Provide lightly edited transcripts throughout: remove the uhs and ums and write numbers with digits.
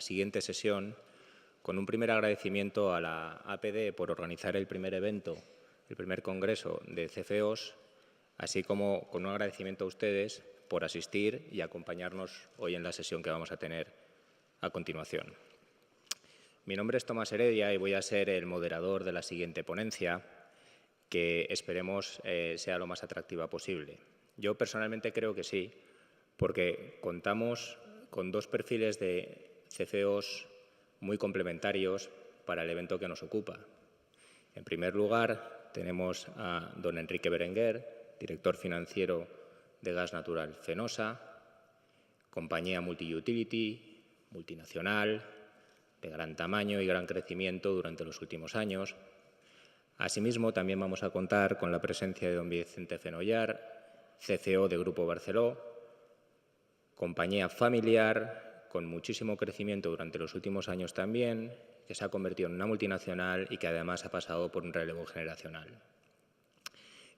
la siguiente sesión con un primer agradecimiento a la APD por organizar el primer evento, el primer congreso de CFOs, así como con un agradecimiento a ustedes por asistir y acompañarnos hoy en la sesión que vamos a tener a continuación. Mi nombre es Tomás Heredia y voy a ser el moderador de la siguiente ponencia, que esperemos sea lo más atractiva posible. Yo personalmente creo que sí, porque contamos con dos perfiles de CFOs muy complementarios para el evento que nos ocupa. En primer lugar, tenemos a don Enrique Berenguer, director financiero de Gas Natural Fenosa, compañía multi-utility, multinacional, de gran tamaño y gran crecimiento durante los últimos años. Asimismo, también vamos a contar con la presencia de don Vicente Fenollar, CCO de Grupo Barceló, compañía familiar con muchísimo crecimiento durante los últimos años también, que se ha convertido en una multinacional y que además ha pasado por un relevo generacional.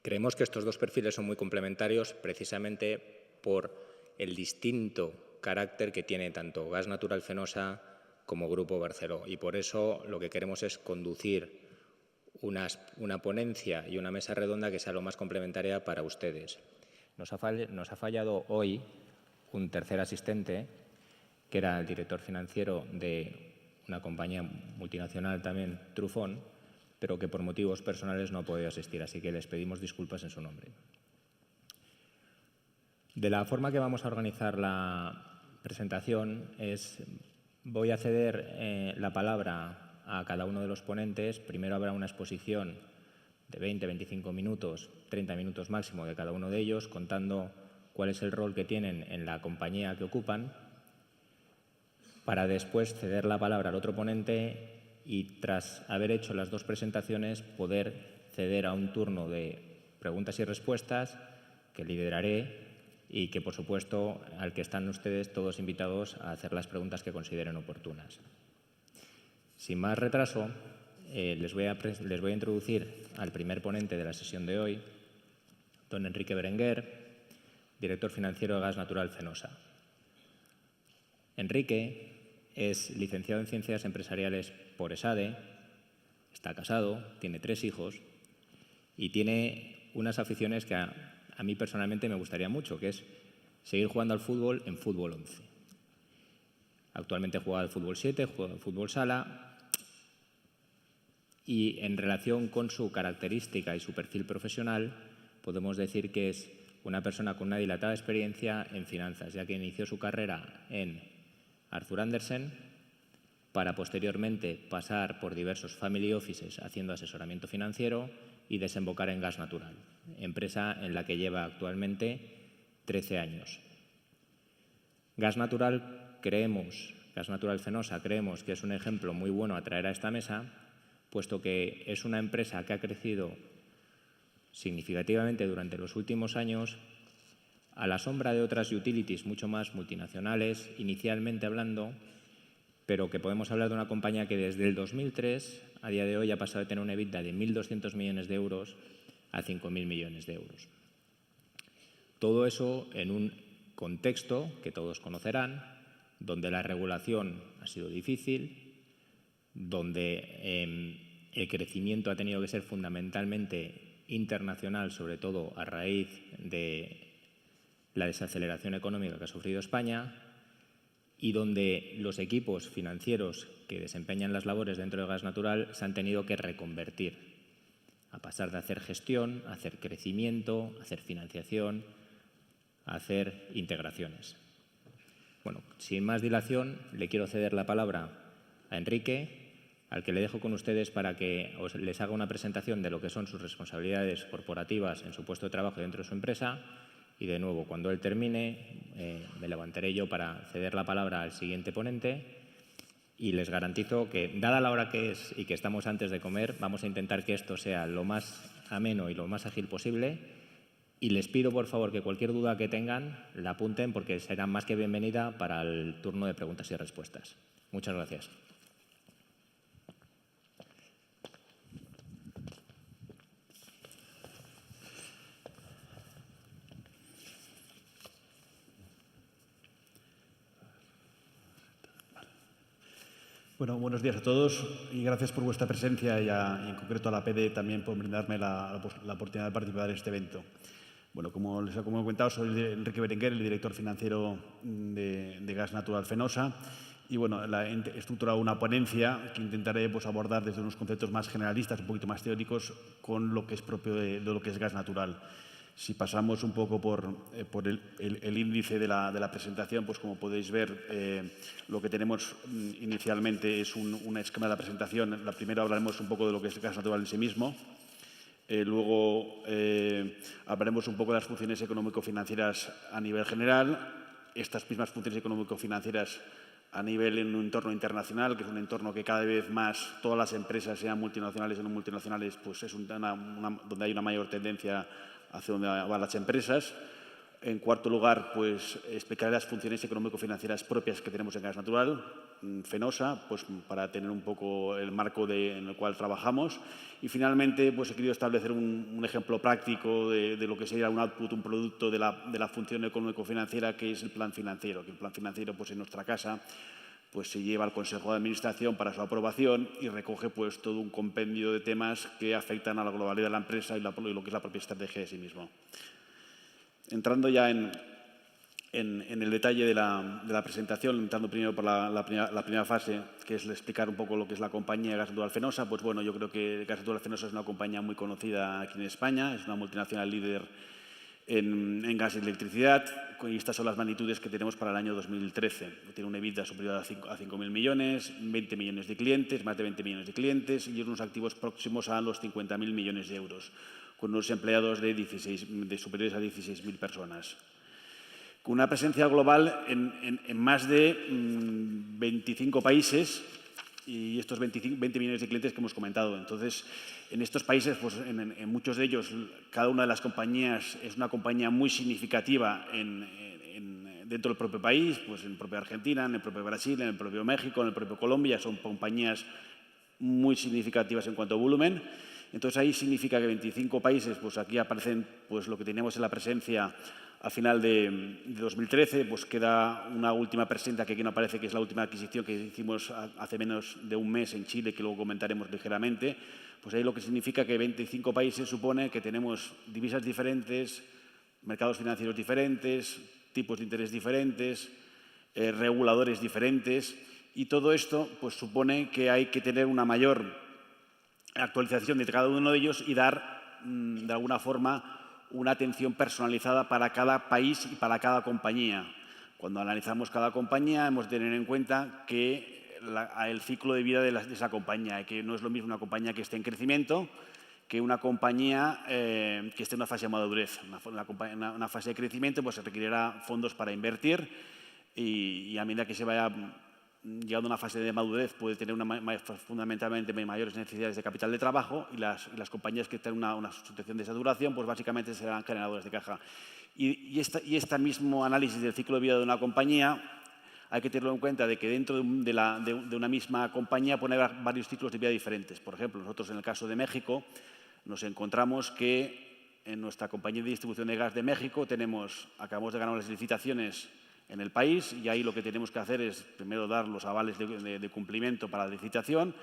Creemos que estos dos perfiles son muy complementarios precisamente por el distinto carácter que tiene tanto Gas Natural Fenosa como Grupo Barceló, y por eso lo que queremos es conducir una ponencia y una mesa redonda que sea lo más complementaria para ustedes. Nos ha fallado hoy un tercer asistente, que era el director financiero de una compañía multinacional también, Trufón, pero que por motivos personales no ha podido asistir, así que les pedimos disculpas en su nombre. De la forma que vamos a organizar la presentación voy a ceder la palabra a cada uno de los ponentes. Primero habrá una exposición de 20, 25 minutos, 30 minutos máximo de cada uno de ellos, contando cuál es el rol que tienen en la compañía que ocupan, para después ceder la palabra al otro ponente y, tras haber hecho las dos presentaciones, poder ceder a un turno de preguntas y respuestas que lideraré y que, por supuesto, al que están ustedes todos invitados a hacer las preguntas que consideren oportunas. Sin más retraso, les voy a introducir al primer ponente de la sesión de hoy, don Enrique Berenguer, director financiero de Gas Natural Fenosa. Enrique es licenciado en Ciencias Empresariales por ESADE, está casado, tiene 3 hijos y tiene unas aficiones que a mí personalmente me gustaría mucho, que es seguir jugando al fútbol en fútbol 11. Actualmente juega al fútbol 7, juega al fútbol sala y, en relación con su característica y su perfil profesional, podemos decir que es una persona con una dilatada experiencia en finanzas, ya que inició su carrera en Arthur Andersen para posteriormente pasar por diversos family offices haciendo asesoramiento financiero y desembocar en Gas Natural, empresa en la que lleva actualmente 13 años. Gas Natural Fenosa creemos que es un ejemplo muy bueno a traer a esta mesa, puesto que es una empresa que ha crecido significativamente durante los últimos años, a la sombra de otras utilities mucho más multinacionales, inicialmente hablando, pero que podemos hablar de una compañía que desde el 2003 a día de hoy ha pasado de tener un EBITDA de 1.200 millones de euros a 5.000 millones de euros. Todo eso en un contexto que todos conocerán, donde la regulación ha sido difícil, donde el crecimiento ha tenido que ser fundamentalmente internacional, sobre todo a raíz de la desaceleración económica que ha sufrido España, y donde los equipos financieros que desempeñan las labores dentro de Gas Natural se han tenido que reconvertir, a pasar de hacer gestión, a hacer crecimiento, a hacer financiación, a hacer integraciones. Bueno, sin más dilación, le quiero ceder la palabra a Enrique, al que le dejo con ustedes para que les haga una presentación de lo que son sus responsabilidades corporativas en su puesto de trabajo dentro de su empresa. Y, de nuevo, cuando él termine, me levantaré yo para ceder la palabra al siguiente ponente. Y les garantizo que, dada la hora que es y que estamos antes de comer, vamos a intentar que esto sea lo más ameno y lo más ágil posible. Y les pido, por favor, que cualquier duda que tengan la apunten, porque será más que bienvenida para el turno de preguntas y respuestas. Muchas gracias. Bueno, buenos días a todos y gracias por vuestra presencia y en concreto a la APD también por brindarme la oportunidad de participar en este evento. Bueno, como he comentado, soy Enrique Berenguer, el director financiero de Gas Natural Fenosa. Y bueno, he estructurado una ponencia que intentaré abordar desde unos conceptos más generalistas, un poquito más teóricos, con lo que es propio de lo que es gas natural. Si pasamos un poco por el índice de la presentación, pues como podéis ver, lo que tenemos inicialmente es un esquema de la presentación. La primera hablaremos un poco de lo que es gas natural en sí mismo. Luego hablaremos un poco de las funciones económico-financieras a nivel general. Estas mismas funciones económico-financieras a nivel en un entorno internacional, que es un entorno que cada vez más todas las empresas, sean multinacionales o no multinacionales, pues es donde hay una mayor tendencia hacia donde van las empresas. En cuarto lugar, pues explicaré las funciones económico-financieras propias que tenemos en Gas Natural, Fenosa, pues para tener un poco el marco en el cual trabajamos. Y finalmente, pues he querido establecer un ejemplo práctico de lo que sería un output, un producto de la función económico-financiera, que es el plan financiero. Que el plan financiero, pues en nuestra casa, pues se lleva al Consejo de Administración para su aprobación y recoge pues todo un compendio de temas que afectan a la globalidad de la empresa y lo que es la propia estrategia de sí mismo. Entrando ya en el detalle de la presentación, entrando primero por la primera fase, que es explicar un poco lo que es la compañía Gas Natural Fenosa, pues bueno, yo creo que Gas Natural Fenosa es una compañía muy conocida aquí en España, es una multinacional líder en gas y electricidad, y estas son las magnitudes que tenemos para el año 2013. Tiene una EBITDA superior a 5.000 millones, 20 millones de clientes, más de 20 millones de clientes y unos activos próximos a los 50.000 millones de euros, con unos empleados de superiores a 16.000 personas. Con una presencia global en más de 25 países y estos 20 millones de clientes que hemos comentado. Entonces, en estos países, pues en muchos de ellos, cada una de las compañías es una compañía muy significativa dentro del propio país, pues en el propio Argentina, en el propio Brasil, en el propio México, en el propio Colombia. Son compañías muy significativas en cuanto a volumen. Entonces, ahí significa que 25 países, pues aquí aparecen pues lo que teníamos en la presencia al final de 2013, pues queda una última presencia que aquí no aparece, que es la última adquisición que hicimos hace menos de un mes en Chile, que luego comentaremos ligeramente. Pues ahí lo que significa que 25 países supone que tenemos divisas diferentes, mercados financieros diferentes, tipos de interés diferentes, reguladores diferentes, y todo esto pues supone que hay que tener una mayor actualización de cada uno de ellos y dar, de alguna forma, una atención personalizada para cada país y para cada compañía. Cuando analizamos cada compañía hemos de tener en cuenta que el ciclo de vida de esa compañía, que no es lo mismo una compañía que esté en crecimiento que una compañía que esté en una fase de madurez. Una fase de crecimiento pues, se requerirá fondos para invertir y a medida que se vaya llegando a una fase de madurez puede tener fundamentalmente mayores necesidades de capital de trabajo y las compañías que estén en una situación de saturación pues básicamente serán generadores de caja. Y este mismo análisis del ciclo de vida de una compañía hay que tenerlo en cuenta de que dentro de una misma compañía puede haber varios ciclos de vida diferentes. Por ejemplo, nosotros en el caso de México nos encontramos que en nuestra compañía de distribución de gas de México acabamos de ganar las licitaciones en el país y ahí lo que tenemos que hacer es primero dar los avales de cumplimiento para la licitación.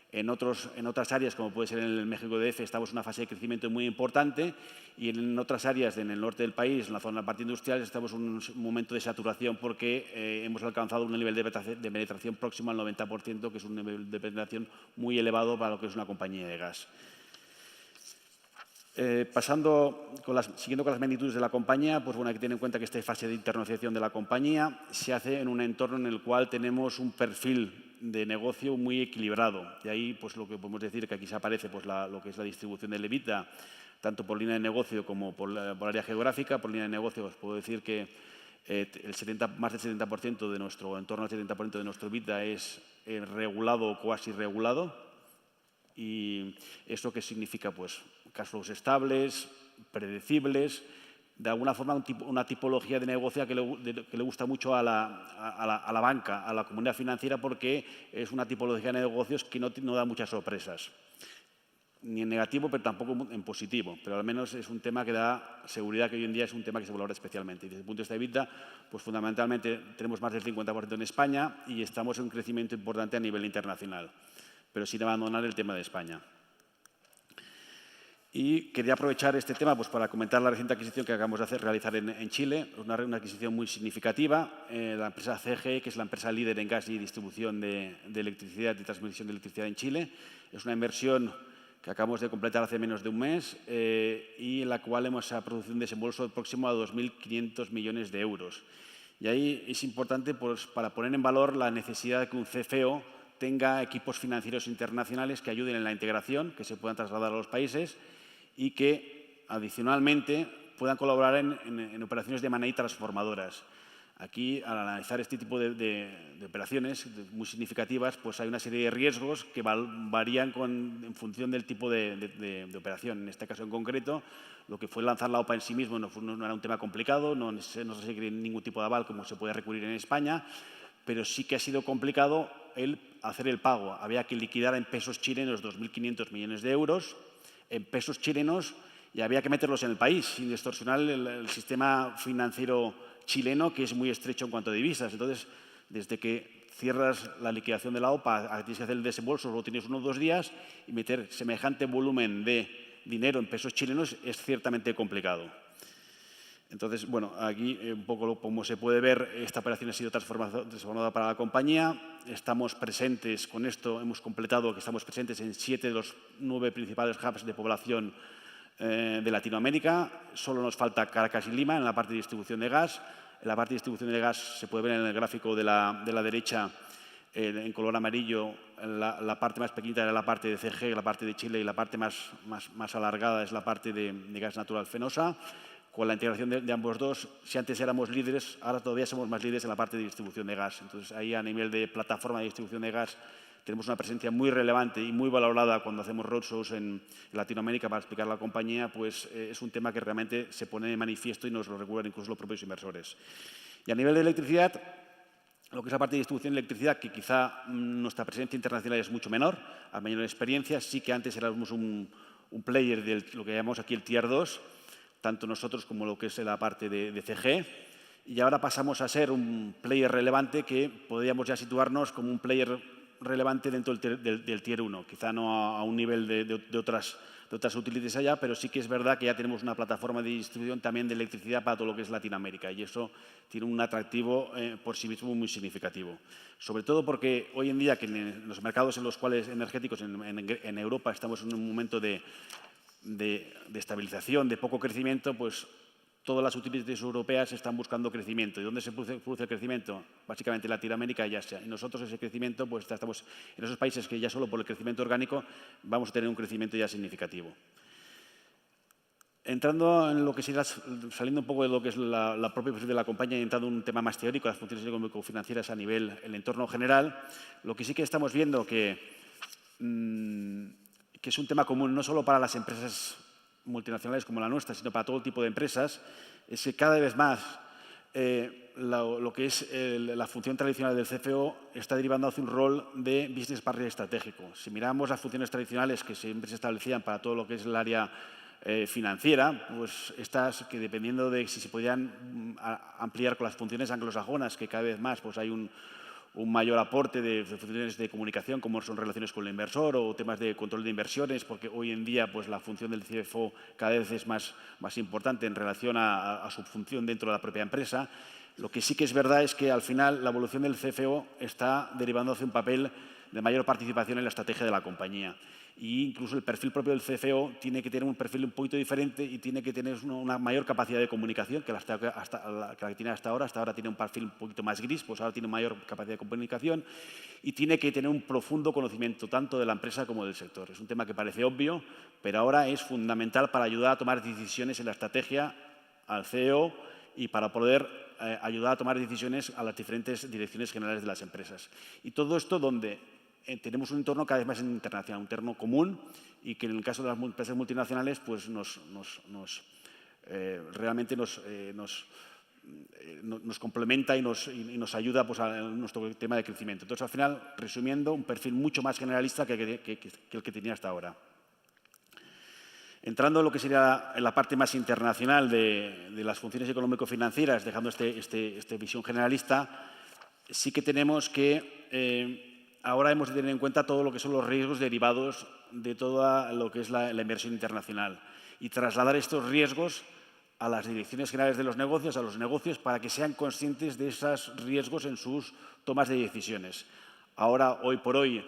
En otras áreas, como puede ser en el México DF, estamos en una fase de crecimiento muy importante y en otras áreas, en el norte del país, en la zona de la parte industrial, estamos en un momento de saturación porque hemos alcanzado un nivel de penetración próximo al 90%, que es un nivel de penetración muy elevado para lo que es una compañía de gas. Siguiendo con las magnitudes de la compañía, pues bueno, hay que tener en cuenta que esta fase de internacionalización de la compañía se hace en un entorno en el cual tenemos un perfil de negocio muy equilibrado. Y ahí, pues lo que podemos decir que aquí se aparece pues, lo que es la distribución del EBITDA, tanto por línea de negocio como por área geográfica. Por línea de negocio os puedo decir que más del 70% de nuestro, en torno al 70% de nuestro EBITDA es regulado o cuasi regulado. ¿Y eso qué significa? Pues cash flows estables, predecibles, de alguna forma una tipología de negocio que le gusta mucho a la banca, a la comunidad financiera, porque es una tipología de negocios que no da muchas sorpresas. ni en negativo, pero tampoco en positivo. Pero al menos es un tema que da seguridad, que hoy en día es un tema que se valora especialmente. Y desde el punto de vista de EBITDA, pues fundamentalmente tenemos más del 50% en España y estamos en un crecimiento importante a nivel internacional, pero sin abandonar el tema de España. Y quería aprovechar este tema pues, para comentar la reciente adquisición que acabamos de realizar en Chile, una adquisición muy significativa. La empresa CGE, que es la empresa líder en gas y distribución de electricidad y transmisión de electricidad en Chile, es una inversión que acabamos de completar hace menos de un mes y en la cual hemos producido un desembolso próximo a 2.500 millones de euros. Y ahí es importante pues, para poner en valor la necesidad de que un CFO tenga equipos financieros internacionales que ayuden en la integración, que se puedan trasladar a los países y que, adicionalmente, puedan colaborar en operaciones de M&A transformadoras. Aquí, al analizar este tipo de operaciones muy significativas, pues hay una serie de riesgos que varían en función del tipo de operación. En este caso en concreto, lo que fue lanzar la OPA en sí mismo no era un tema complicado, no se requiere ningún tipo de aval como se puede recurrir en España, pero sí que ha sido complicado el hacer el pago. Había que liquidar en pesos chilenos 2.500 millones de euros, en pesos chilenos, y había que meterlos en el país sin distorsionar el sistema financiero chileno, que es muy estrecho en cuanto a divisas. Entonces, desde que cierras la liquidación de la OPA, tienes que hacer el desembolso, solo tienes 1 o 2 días, y meter semejante volumen de dinero en pesos chilenos es ciertamente complicado. Entonces, bueno, aquí un poco como se puede ver, esta operación ha sido transformada para la compañía. Estamos presentes con esto, hemos completado que estamos presentes en 7 de los 9 principales hubs de población de Latinoamérica. Solo nos falta Caracas y Lima en la parte de distribución de gas. En la parte de distribución de gas se puede ver en el gráfico de la derecha en color amarillo. La parte más pequeñita era la parte de CG, la parte de Chile, y la parte más alargada es la parte de gas natural Fenosa. Con la integración de ambos dos, si antes éramos líderes, ahora todavía somos más líderes en la parte de distribución de gas. Entonces, ahí a nivel de plataforma de distribución de gas tenemos una presencia muy relevante y muy valorada cuando hacemos roadshows en Latinoamérica para explicar la compañía, pues es un tema que realmente se pone de manifiesto y nos lo recuerdan incluso los propios inversores. Y a nivel de electricidad, lo que es la parte de distribución de electricidad, que quizá nuestra presencia internacional es mucho menor, a mayor experiencia, sí que antes éramos un player de lo que llamamos aquí el Tier 2, tanto nosotros como lo que es la parte de CG, y ahora pasamos a ser un player relevante que podríamos ya situarnos como un player relevante dentro del Tier 1, quizá no a un nivel de otras utilities allá, pero sí que es verdad que ya tenemos una plataforma de distribución también de electricidad para todo lo que es Latinoamérica, y eso tiene un atractivo por sí mismo muy significativo. Sobre todo porque hoy en día, que en los mercados en los cuales energéticos en Europa estamos en un momento de estabilización, de poco crecimiento, pues todas las utilities europeas están buscando crecimiento. ¿Y dónde se produce el crecimiento? Básicamente en Latinoamérica y Asia. Y nosotros ese crecimiento, pues estamos en esos países que ya solo por el crecimiento orgánico vamos a tener un crecimiento ya significativo. Entrando en lo que será, saliendo un poco de lo que es la propia posición de la compañía y entrando en un tema más teórico, las funciones económico-financieras a nivel, el entorno general, lo que sí que estamos viendo que es un tema común no solo para las empresas multinacionales como la nuestra, sino para todo tipo de empresas, es que cada vez más lo que es la función tradicional del CFO está derivando hacia un rol de business partner estratégico. Si miramos las funciones tradicionales que siempre se establecían para todo lo que es el área financiera, pues estas que dependiendo de si se podían ampliar con las funciones anglosajonas, que cada vez más pues hay un mayor aporte de funciones de comunicación, como son relaciones con el inversor o temas de control de inversiones, porque hoy en día pues, la función del CFO cada vez es más importante en relación a su función dentro de la propia empresa. Lo que sí que es verdad es que al final la evolución del CFO está derivando hacia un papel de mayor participación en la estrategia de la compañía. Y incluso el perfil propio del CFO tiene que tener un perfil un poquito diferente y tiene que tener una mayor capacidad de comunicación que la que tiene hasta ahora. Hasta ahora tiene un perfil un poquito más gris, pues ahora tiene mayor capacidad de comunicación y tiene que tener un profundo conocimiento tanto de la empresa como del sector. Es un tema que parece obvio, pero ahora es fundamental para ayudar a tomar decisiones en la estrategia al CEO y para poder ayudar a tomar decisiones a las diferentes direcciones generales de las empresas. Y todo esto donde tenemos un entorno cada vez más internacional, un entorno común y que en el caso de las empresas multinacionales pues realmente nos complementa y nos ayuda pues, a nuestro tema de crecimiento. Entonces, al final, resumiendo, un perfil mucho más generalista que el que tenía hasta ahora. Entrando en lo que sería la parte más internacional de las funciones económico-financieras, dejando esta visión generalista, sí que tenemos que ahora hemos de tener en cuenta todo lo que son los riesgos derivados de todo lo que es la inversión internacional y trasladar estos riesgos a las direcciones generales de los negocios, a los negocios, para que sean conscientes de esos riesgos en sus tomas de decisiones. Ahora, hoy por hoy,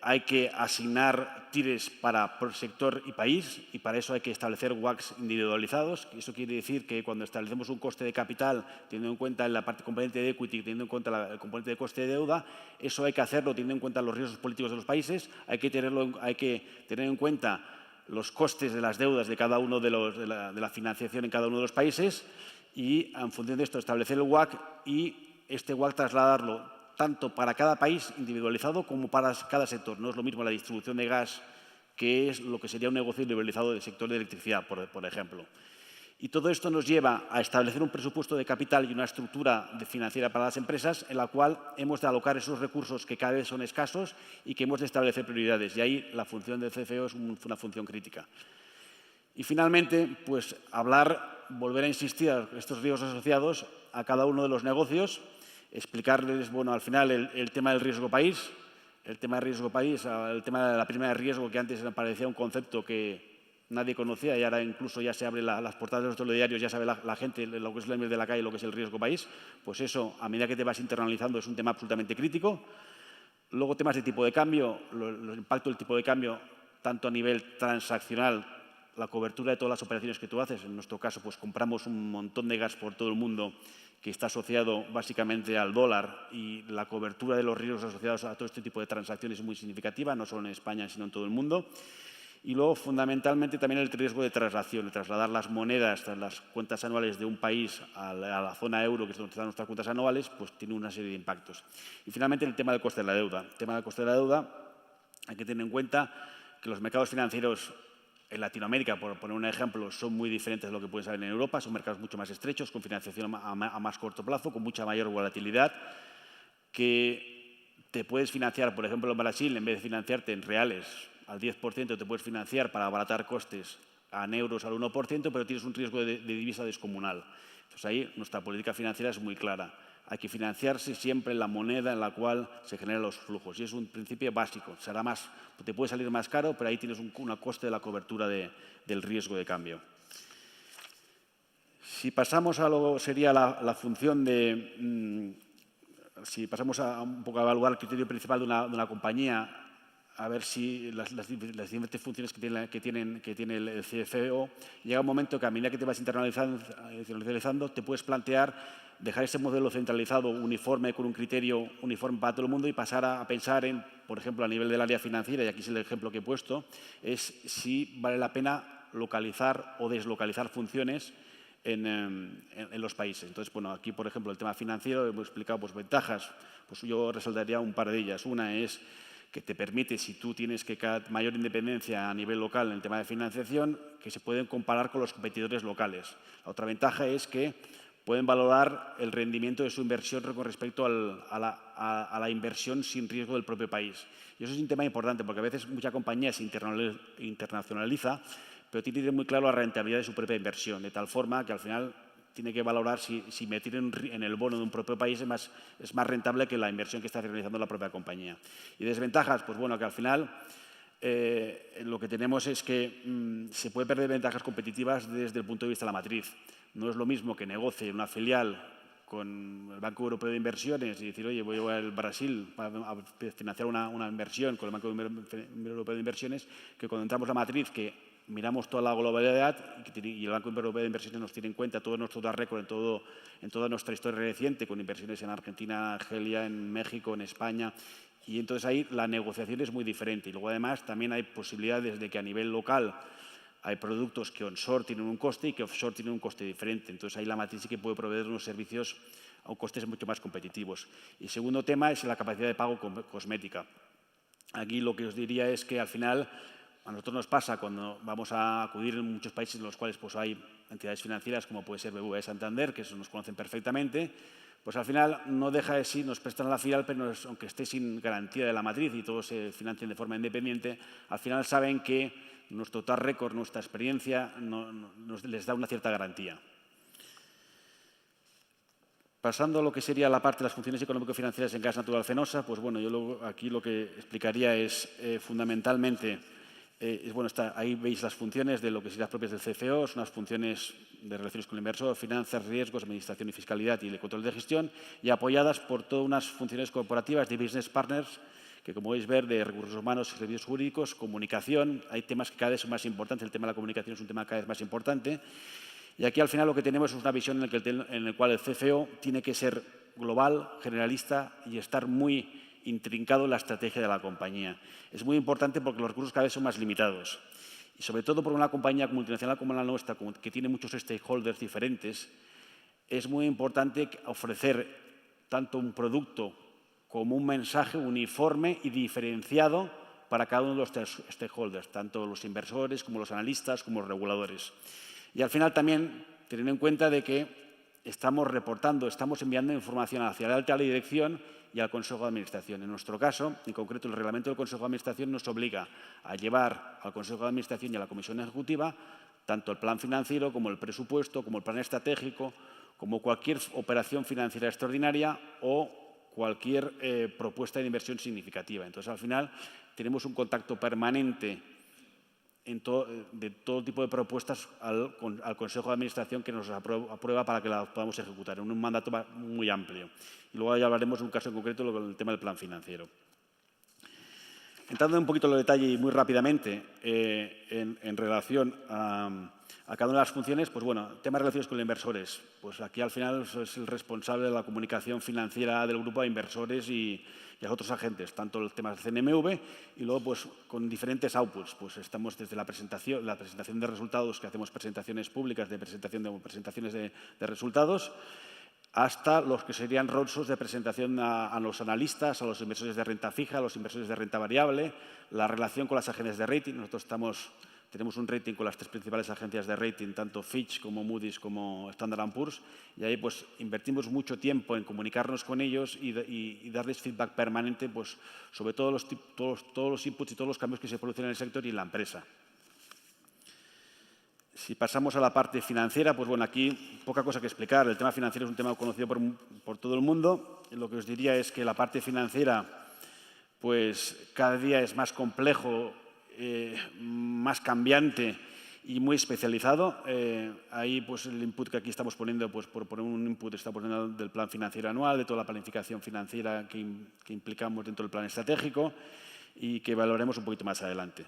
hay que asignar tires para sector y país y para eso hay que establecer WACCs individualizados. Eso quiere decir que cuando establecemos un coste de capital, teniendo en cuenta la parte componente de equity, teniendo en cuenta el componente de coste de deuda, eso hay que hacerlo teniendo en cuenta los riesgos políticos de los países, hay que tener en cuenta los costes de las deudas de cada uno de la financiación en cada uno de los países y, en función de esto, establecer el WACC y este WACC trasladarlo tanto para cada país individualizado como para cada sector. No es lo mismo la distribución de gas, que es lo que sería un negocio individualizado del sector de electricidad, por ejemplo. Y todo esto nos lleva a establecer un presupuesto de capital y una estructura financiera para las empresas en la cual hemos de alocar esos recursos que cada vez son escasos y que hemos de establecer prioridades. Y ahí la función del CFO es una función crítica. Y finalmente, pues volver a insistir a estos riesgos asociados a cada uno de los negocios, explicarles, bueno, al final el tema del riesgo país, el tema de la prima de riesgo, que antes me parecía un concepto que nadie conocía y ahora incluso ya se abren las portadas de los telediarios, ya sabe la gente lo que es el de la calle, lo que es el riesgo país, pues eso, a medida que te vas internalizando, es un tema absolutamente crítico. Luego, temas de tipo de cambio, el impacto del tipo de cambio, tanto a nivel transaccional, la cobertura de todas las operaciones que tú haces. En nuestro caso, pues compramos un montón de gas por todo el mundo que está asociado básicamente al dólar y la cobertura de los riesgos asociados a todo este tipo de transacciones es muy significativa, no solo en España, sino en todo el mundo. Y luego, fundamentalmente, también el riesgo de traslación, de trasladar las monedas, las cuentas anuales de un país a la zona euro, que es donde están nuestras cuentas anuales, pues tiene una serie de impactos. Y finalmente, el tema del coste de la deuda. El tema del coste de la deuda, hay que tener en cuenta que los mercados financieros en Latinoamérica, por poner un ejemplo, son muy diferentes de lo que pueden ser en Europa. Son mercados mucho más estrechos, con financiación a más corto plazo, con mucha mayor volatilidad, que te puedes financiar, por ejemplo, en Brasil, en vez de financiarte en reales al 10%, te puedes financiar para abaratar costes en euros al 1%, pero tienes un riesgo de divisa descomunal. Entonces, ahí nuestra política financiera es muy clara. Hay que financiarse siempre en la moneda en la cual se generan los flujos. Y es un principio básico. Te puede salir más caro, pero ahí tienes un coste de la cobertura del riesgo de cambio. Si pasamos a lo que sería la función si pasamos un poco a evaluar el criterio principal de una compañía, a ver si las diferentes funciones que tiene el CFO, llega un momento que a medida que te vas internacionalizando, te puedes plantear dejar ese modelo centralizado, uniforme, con un criterio uniforme para todo el mundo y pasar a pensar en, por ejemplo, a nivel del área financiera, y aquí es el ejemplo que he puesto, es si vale la pena localizar o deslocalizar funciones en los países. Entonces, bueno, aquí, por ejemplo, el tema financiero, hemos explicado pues, ventajas, pues yo resaltaría un par de ellas. Una es que te permite, si tú tienes mayor independencia a nivel local en el tema de financiación, que se pueden comparar con los competidores locales. La otra ventaja es que pueden valorar el rendimiento de su inversión con respecto a la inversión sin riesgo del propio país. Y eso es un tema importante, porque a veces mucha compañía se internacionaliza, pero tiene muy claro la rentabilidad de su propia inversión, de tal forma que al final tiene que valorar si invertir en el bono de un propio país es más rentable que la inversión que está realizando la propia compañía. Y desventajas, pues bueno, que al final lo que tenemos es que se puede perder ventajas competitivas desde el punto de vista de la matriz. No es lo mismo que negocie una filial con el Banco Europeo de Inversiones y decir, oye, voy al Brasil a financiar una inversión con el Banco Europeo de Inversiones, que cuando entramos a la matriz, que miramos toda la globalidad y el Banco Europeo de Inversiones nos tiene en cuenta todo nuestro track record en toda nuestra historia reciente, con inversiones en Argentina, Argelia, en México, en España. Y entonces ahí la negociación es muy diferente. Y luego además también hay posibilidades de que a nivel local hay productos que onshore tienen un coste y que offshore tienen un coste diferente. Entonces ahí la matriz sí que puede proveer unos servicios a costes mucho más competitivos. Y el segundo tema es la capacidad de pago cosmética. Aquí lo que os diría es que al final a nosotros nos pasa cuando vamos a acudir en muchos países en los cuales pues, hay entidades financieras como puede ser BBVA y Santander, que eso nos conocen perfectamente, pues al final no deja de sí, nos prestan a la filial, pero aunque esté sin garantía de la matriz y todos se financien de forma independiente, al final saben que nuestro track record, nuestra experiencia, les da una cierta garantía. Pasando a lo que sería la parte de las funciones económico-financieras en Gas Natural Fenosa, pues bueno, yo aquí lo que explicaría es fundamentalmente, ahí veis las funciones de lo que serían las propias del CFO, son unas funciones de relaciones con el inversor, finanzas, riesgos, administración y fiscalidad y el control de gestión, y apoyadas por todas unas funciones corporativas de business partners, que como podéis ver, de recursos humanos y servicios jurídicos, comunicación, hay temas que cada vez son más importantes, el tema de la comunicación es un tema cada vez más importante. Y aquí al final lo que tenemos es una visión en la cual el CFO tiene que ser global, generalista y estar muy intrincado en la estrategia de la compañía. Es muy importante porque los recursos cada vez son más limitados. Y sobre todo por una compañía multinacional como la nuestra, que tiene muchos stakeholders diferentes, es muy importante ofrecer tanto un producto como un mensaje uniforme y diferenciado para cada uno de los stakeholders, tanto los inversores como los analistas como los reguladores. Y al final también teniendo en cuenta de que estamos reportando, estamos enviando información hacia la alta dirección y al Consejo de Administración. En nuestro caso, en concreto, el reglamento del Consejo de Administración nos obliga a llevar al Consejo de Administración y a la Comisión Ejecutiva tanto el plan financiero como el presupuesto, como el plan estratégico, como cualquier operación financiera extraordinaria o cualquier propuesta de inversión significativa. Entonces, al final, tenemos un contacto permanente de todo tipo de propuestas al Consejo de Administración que nos aprueba para que la podamos ejecutar en un mandato muy amplio. Y luego ya hablaremos de un caso en concreto, el tema del plan financiero. Entrando un poquito en el detalle y muy rápidamente en relación a cada una de las funciones, pues bueno, temas de relaciones con los inversores. Pues aquí al final es el responsable de la comunicación financiera del grupo de inversores y a otros agentes, tanto el tema del CNMV y luego pues con diferentes outputs. Pues estamos desde la presentación de resultados, que hacemos presentaciones públicas de presentaciones de resultados, hasta los que serían roadshows de presentación a los analistas, a los inversores de renta fija, a los inversores de renta variable, la relación con las agencias de rating. Nosotros tenemos un rating con las tres principales agencias de rating, tanto Fitch como Moody's como Standard & Poor's, y ahí pues invertimos mucho tiempo en comunicarnos con ellos y darles feedback permanente pues, sobre todos los inputs y todos los cambios que se producen en el sector y en la empresa. Si pasamos a la parte financiera, pues bueno, aquí poca cosa que explicar. El tema financiero es un tema conocido por todo el mundo. Lo que os diría es que la parte financiera, pues cada día es más complejo, más cambiante y muy especializado. Ahí, pues el input que aquí estamos poniendo, pues por poner un input, está poniendo del plan financiero anual, de toda la planificación financiera que implicamos dentro del plan estratégico y que valoraremos un poquito más adelante.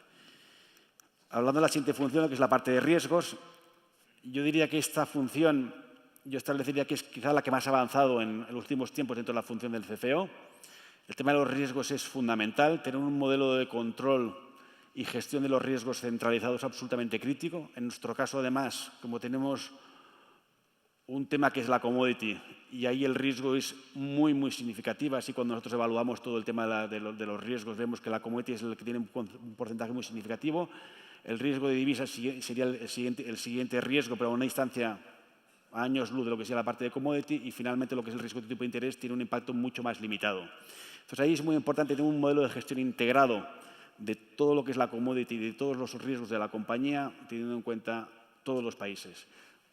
Hablando de la siguiente función, que es la parte de riesgos, yo diría que esta función, yo establecería que es quizá la que más ha avanzado en los últimos tiempos dentro de la función del CFO. El tema de los riesgos es fundamental, tener un modelo de control y gestión de los riesgos centralizados es absolutamente crítico. En nuestro caso, además, como tenemos un tema que es la commodity y ahí el riesgo es muy, muy significativo. Así cuando nosotros evaluamos todo el tema de los riesgos, vemos que la commodity es el que tiene un porcentaje muy significativo. El riesgo de divisas sería el siguiente riesgo, pero a una distancia a años luz de lo que sea la parte de commodity y finalmente lo que es el riesgo de tipo de interés tiene un impacto mucho más limitado. Entonces ahí es muy importante tener un modelo de gestión integrado de todo lo que es la commodity y de todos los riesgos de la compañía, teniendo en cuenta todos los países.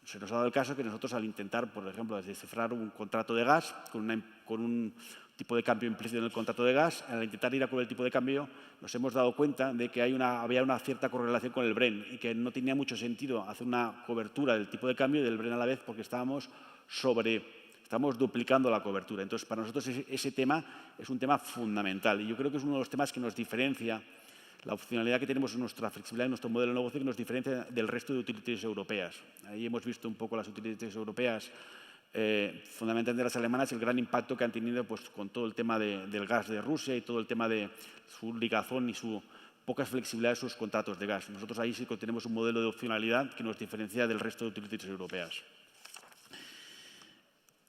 Se nos ha dado el caso que nosotros al intentar, por ejemplo, descifrar un contrato de gas con un tipo de cambio implícito en el contrato de gas, al intentar ir a por el tipo de cambio, nos hemos dado cuenta de que había una cierta correlación con el Brent y que no tenía mucho sentido hacer una cobertura del tipo de cambio y del Brent a la vez porque estamos duplicando la cobertura. Entonces, para nosotros ese tema es un tema fundamental y yo creo que es uno de los temas que nos diferencia, la opcionalidad que tenemos en nuestra flexibilidad, en nuestro modelo de negocio, que nos diferencia del resto de utilities europeas. Ahí hemos visto un poco las utilities europeas, fundamentalmente las alemanas, el gran impacto que han tenido pues, con todo el tema del gas de Rusia y todo el tema de su ligazón y su poca flexibilidad de sus contratos de gas. Nosotros ahí sí que tenemos un modelo de opcionalidad que nos diferencia del resto de utilities europeas.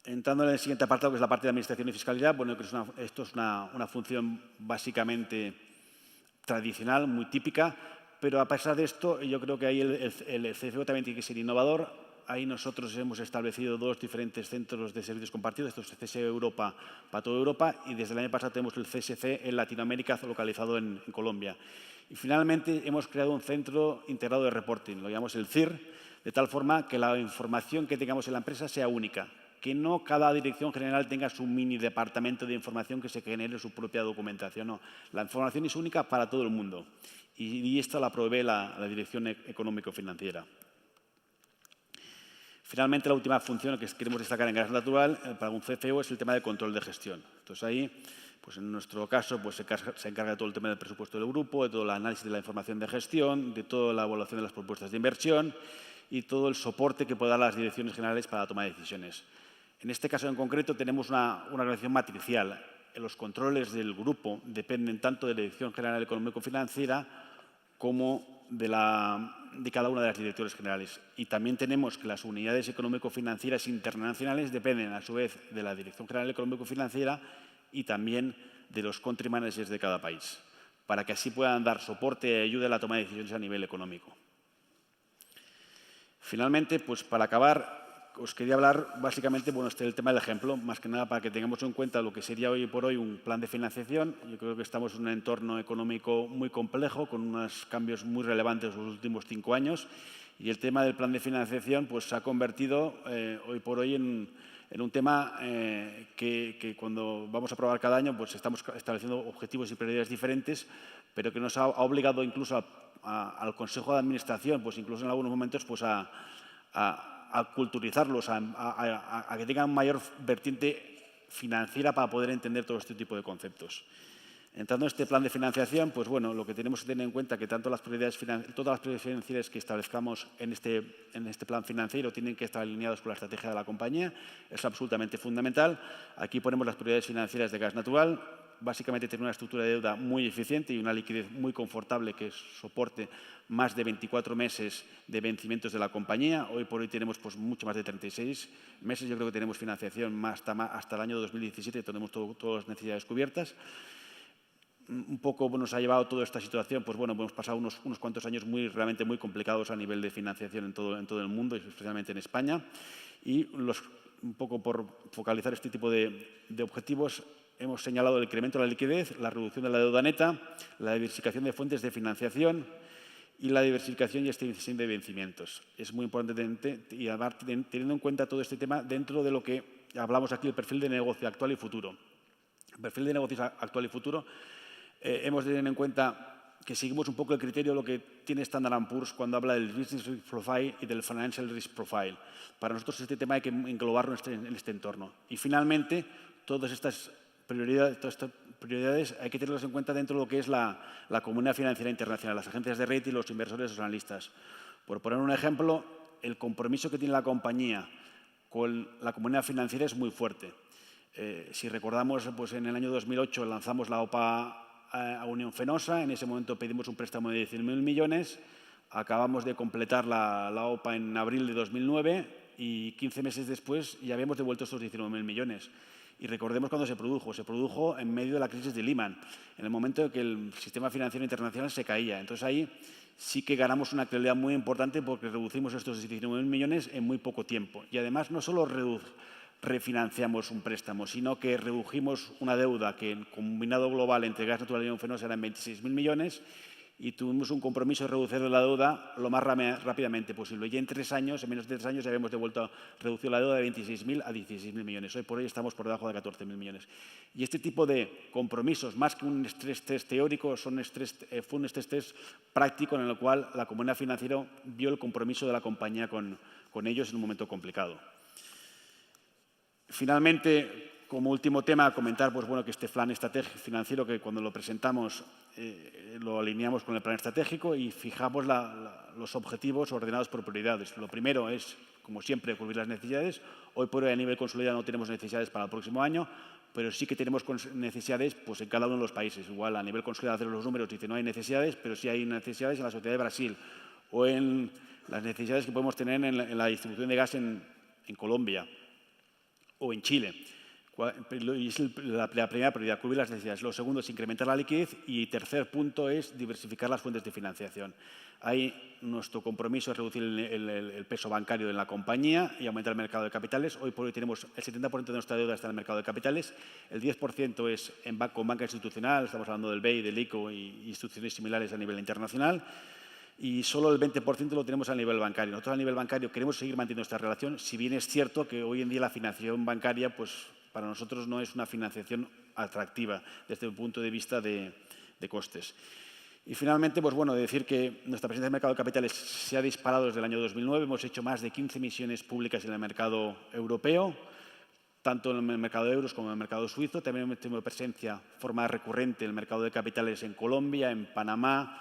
Entrando en el siguiente apartado, que es la parte de administración y fiscalidad, bueno, esto es una función básicamente tradicional, muy típica, pero a pesar de esto, yo creo que ahí el CFO también tiene que ser innovador, ahí nosotros hemos establecido 2 diferentes centros de servicios compartidos, esto es CSE Europa para toda Europa, y desde el año pasado tenemos el CSC en Latinoamérica, localizado en Colombia. Y finalmente hemos creado un centro integrado de reporting, lo llamamos el CIR, de tal forma que la información que tengamos en la empresa sea única, que no cada dirección general tenga su mini departamento de información que se genere su propia documentación. No, la información es única para todo el mundo y esta la provee la Dirección Económico-Financiera. Finalmente, la última función que queremos destacar en Gas Natural para un CFO es el tema de control de gestión. Entonces, ahí, pues en nuestro caso, pues se encarga de todo el tema del presupuesto del grupo, de todo el análisis de la información de gestión, de toda la evaluación de las propuestas de inversión y todo el soporte que pueda dar las direcciones generales para la toma de decisiones. En este caso en concreto tenemos una organización matricial. Los controles del grupo dependen tanto de la Dirección General Económico-Financiera como de cada una de las directores generales. Y también tenemos que las unidades económico-financieras internacionales dependen a su vez de la Dirección General Económico-Financiera y también de los country managers de cada país, para que así puedan dar soporte y ayuda a la toma de decisiones a nivel económico. Finalmente, pues para acabar, os quería hablar básicamente, bueno, el tema del ejemplo, más que nada para que tengamos en cuenta lo que sería hoy por hoy un plan de financiación. Yo creo que estamos en un entorno económico muy complejo, con unos cambios muy relevantes en los últimos 5 años, y el tema del plan de financiación pues, se ha convertido hoy por hoy en un tema que cuando vamos a aprobar cada año pues estamos estableciendo objetivos y prioridades diferentes, pero que nos ha obligado incluso al Consejo de Administración, pues incluso en algunos momentos, pues a culturizarlos, a que tengan mayor vertiente financiera para poder entender todo este tipo de conceptos. Entrando en este plan de financiación, pues bueno, lo que tenemos que tener en cuenta es que tanto todas las prioridades financieras que establezcamos en este plan financiero tienen que estar alineadas con la estrategia de la compañía. Es absolutamente fundamental. Aquí ponemos las prioridades financieras de Gas Natural. Básicamente tener una estructura de deuda muy eficiente y una liquidez muy confortable que soporte más de 24 meses de vencimientos de la compañía. Hoy por hoy tenemos pues, mucho más de 36 meses. Yo creo que tenemos financiación hasta el año 2017, tenemos todas las necesidades cubiertas. Un poco nos ha llevado toda esta situación, pues bueno, hemos pasado unos cuantos años realmente muy complicados a nivel de financiación en todo el mundo, especialmente en España. Y un poco por focalizar este tipo de objetivos, hemos señalado el incremento de la liquidez, la reducción de la deuda neta, la diversificación de fuentes de financiación y la diversificación y extensión de vencimientos. Es muy importante y además teniendo en cuenta todo este tema dentro de lo que hablamos aquí, el perfil de negocio actual y futuro. El perfil de negocio actual y futuro hemos de tener en cuenta que seguimos un poco el criterio de lo que tiene Standard & Poor's cuando habla del Business Risk Profile y del Financial Risk Profile. Para nosotros este tema hay que englobarlo en este entorno. Y finalmente, todas estas prioridades hay que tenerlas en cuenta dentro de lo que es la comunidad financiera internacional, las agencias de rating, los inversores, los analistas. Por poner un ejemplo, el compromiso que tiene la compañía con la comunidad financiera es muy fuerte. Si recordamos, pues en el año 2008 lanzamos la OPA a Unión Fenosa. En ese momento pedimos un préstamo de 10.000 millones. Acabamos de completar la OPA en abril de 2009 y 15 meses después ya habíamos devuelto estos 19.000 millones. Y recordemos cuándo se produjo. Se produjo en medio de la crisis de Lehman, en el momento en que el sistema financiero internacional se caía. Entonces ahí sí que ganamos una credibilidad muy importante porque reducimos estos 19.000 millones en muy poco tiempo. Y además no solo refinanciamos un préstamo, sino que redujimos una deuda que en combinado global entre Gas Natural y Unión Fenosa eran 26.000 millones y tuvimos un compromiso de reducir la deuda lo más rápidamente posible. Y en menos de 3 años, ya habíamos reducido la deuda de 26.000 a 16.000 millones. Hoy por hoy estamos por debajo de 14.000 millones. Y este tipo de compromisos, más que un stress test teórico, fue un stress test práctico en el cual la comunidad financiera vio el compromiso de la compañía con ellos en un momento complicado. Finalmente, como último tema, comentar pues, bueno, que este plan estratégico financiero, que cuando lo presentamos lo alineamos con el plan estratégico y fijamos los objetivos ordenados por prioridades. Lo primero es, como siempre, cubrir las necesidades. Hoy por hoy, a nivel consolidado, no tenemos necesidades para el próximo año, pero sí que tenemos necesidades pues, en cada uno de los países. Igual, a nivel consolidado, hacer los números, dice no hay necesidades, pero sí hay necesidades en la sociedad de Brasil o en las necesidades que podemos tener en la distribución de gas en Colombia o en Chile. Y es la primera prioridad, cubrir las necesidades. Lo segundo es incrementar la liquidez y tercer punto es diversificar las fuentes de financiación. Ahí nuestro compromiso es reducir el peso bancario en la compañía y aumentar el mercado de capitales. Hoy por hoy tenemos el 70% de nuestra deuda está en el mercado de capitales, el 10% es con banca institucional, estamos hablando del BEI, del ICO y instituciones similares a nivel internacional. Y solo el 20% lo tenemos a nivel bancario. Nosotros a nivel bancario queremos seguir manteniendo esta relación, si bien es cierto que hoy en día la financiación bancaria pues, para nosotros no es una financiación atractiva desde el punto de vista de costes. Y finalmente, pues bueno, decir que nuestra presencia en el mercado de capitales se ha disparado desde el año 2009. Hemos hecho más de 15 emisiones públicas en el mercado europeo, tanto en el mercado de euros como en el mercado suizo. También hemos tenido presencia de forma recurrente en el mercado de capitales en Colombia, en Panamá,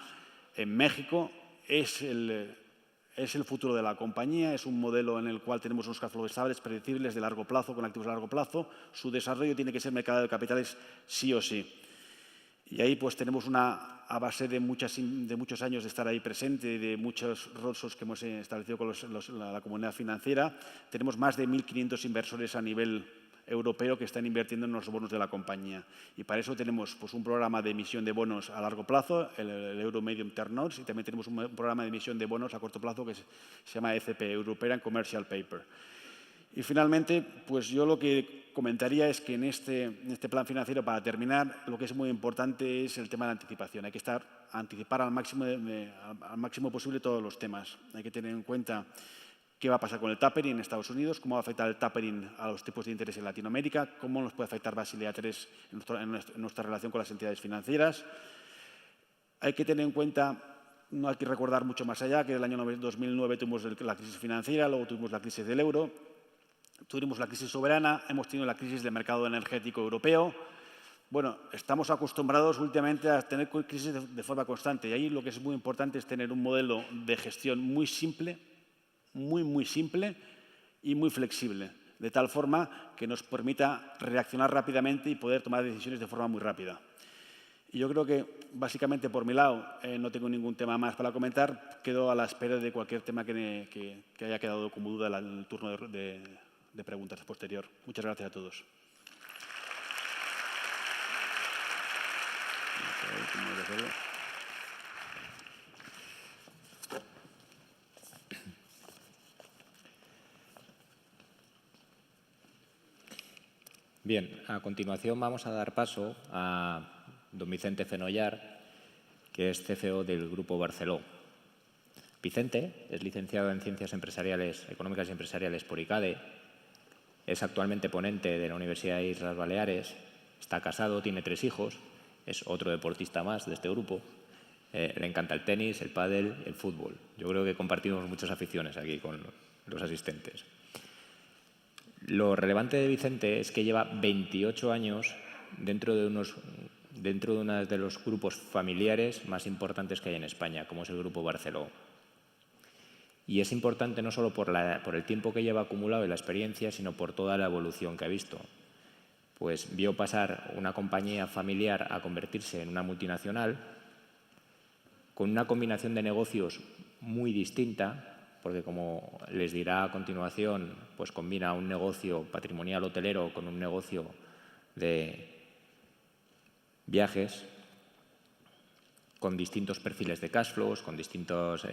en México. Es el futuro de la compañía, es un modelo en el cual tenemos unos cash flows estables, predecibles, de largo plazo, con activos de largo plazo. Su desarrollo tiene que ser mercado de capitales sí o sí. Y ahí pues tenemos a base de muchos años de estar ahí presente, de muchos roadshows que hemos establecido con la comunidad financiera, tenemos más de 1.500 inversores a nivel europeo que están invirtiendo en los bonos de la compañía. Y para eso tenemos pues, un programa de emisión de bonos a largo plazo, el Euro Medium Term Notes, y también tenemos un programa de emisión de bonos a corto plazo que se llama ECP, European Commercial Paper. Y finalmente, pues yo lo que comentaría es que en este plan financiero, para terminar, lo que es muy importante es el tema de la anticipación. Hay que anticipar al máximo posible todos los temas. Hay que tener en cuenta qué va a pasar con el tapering en Estados Unidos, cómo va a afectar el tapering a los tipos de interés en Latinoamérica, cómo nos puede afectar Basilea III en nuestra relación con las entidades financieras. Hay que tener en cuenta, no hay que recordar mucho más allá, que en el año 2009 tuvimos la crisis financiera, luego tuvimos la crisis del euro, tuvimos la crisis soberana, hemos tenido la crisis del mercado energético europeo. Bueno, estamos acostumbrados últimamente a tener crisis de forma constante y ahí lo que es muy importante es tener un modelo de gestión muy simple, muy simple y muy flexible, de tal forma que nos permita reaccionar rápidamente y poder tomar decisiones de forma muy rápida. Y yo creo que, básicamente, por mi lado, no tengo ningún tema más para comentar. Quedo a la espera de cualquier tema que haya quedado como duda en el turno de preguntas posterior. Muchas gracias a todos. Bien, a continuación vamos a dar paso a don Vicente Fenollar, que es CFO del Grupo Barceló. Vicente es licenciado en Ciencias Económicas y Empresariales por ICADE, es actualmente ponente de la Universidad de Islas Baleares, está casado, tiene 3 hijos, es otro deportista más de este grupo, le encanta el tenis, el pádel, el fútbol. Yo creo que compartimos muchas aficiones aquí con los asistentes. Lo relevante de Vicente es que lleva 28 años dentro de uno de los grupos familiares más importantes que hay en España, como es el Grupo Barceló. Y es importante no solo por el tiempo que lleva acumulado y la experiencia, sino por toda la evolución que ha visto. Pues vio pasar una compañía familiar a convertirse en una multinacional, con una combinación de negocios muy distinta, porque como les dirá a continuación, pues combina un negocio patrimonial hotelero con un negocio de viajes, con distintos perfiles de cash flows, con distintas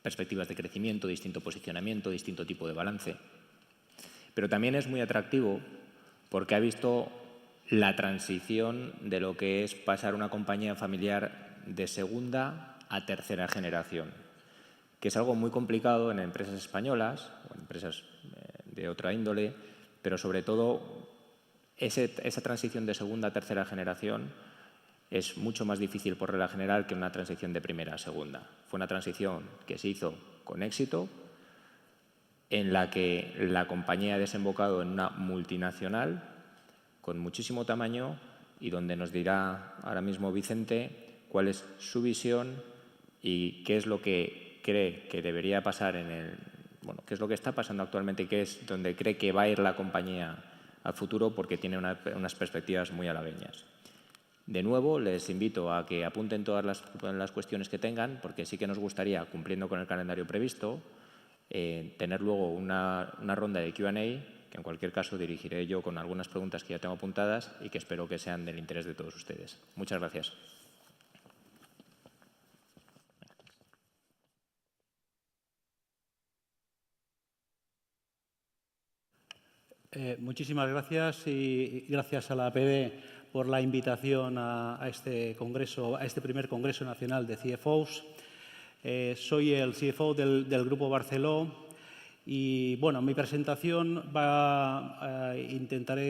perspectivas de crecimiento, distinto posicionamiento, distinto tipo de balance. Pero también es muy atractivo porque ha visto la transición de lo que es pasar una compañía familiar de segunda a tercera generación, que es algo muy complicado en empresas españolas o en empresas de otra índole, pero sobre todo esa transición de segunda a tercera generación es mucho más difícil por regla general que una transición de primera a segunda. Fue una transición que se hizo con éxito, en la que la compañía ha desembocado en una multinacional con muchísimo tamaño y donde nos dirá ahora mismo Vicente cuál es su visión y qué es lo que cree que debería pasar qué es lo que está pasando actualmente y qué es donde cree que va a ir la compañía al futuro, porque tiene unas perspectivas muy halagüeñas. De nuevo, les invito a que apunten todas las cuestiones que tengan, porque sí que nos gustaría, cumpliendo con el calendario previsto, tener luego una ronda de Q&A que en cualquier caso dirigiré yo con algunas preguntas que ya tengo apuntadas y que espero que sean del interés de todos ustedes. Muchas gracias. Muchísimas gracias y gracias a la APD por la invitación a este congreso, a este primer Congreso Nacional de CFOs. Soy el CFO del Grupo Barceló y, bueno, mi presentación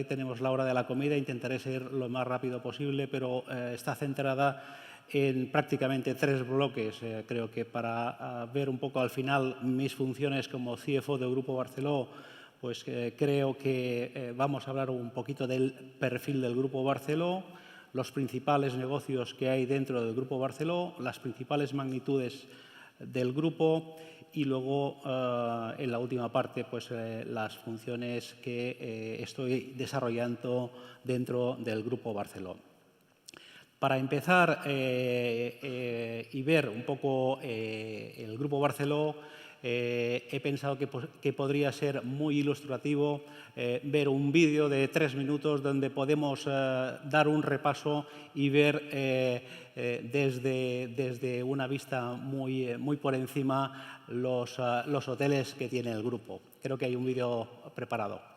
tenemos la hora de la comida, intentaré ser lo más rápido posible, pero está centrada en prácticamente 3 bloques. Creo que para ver un poco al final mis funciones como CFO del Grupo Barceló, pues creo que vamos a hablar un poquito del perfil del Grupo Barceló, los principales negocios que hay dentro del Grupo Barceló, las principales magnitudes del grupo y luego, en la última parte, pues las funciones que estoy desarrollando dentro del Grupo Barceló. Para empezar y ver un poco el Grupo Barceló, he pensado que podría ser muy ilustrativo ver un vídeo de 3 minutos donde podemos dar un repaso y ver desde una vista muy por encima los hoteles que tiene el grupo. Creo que hay un vídeo preparado.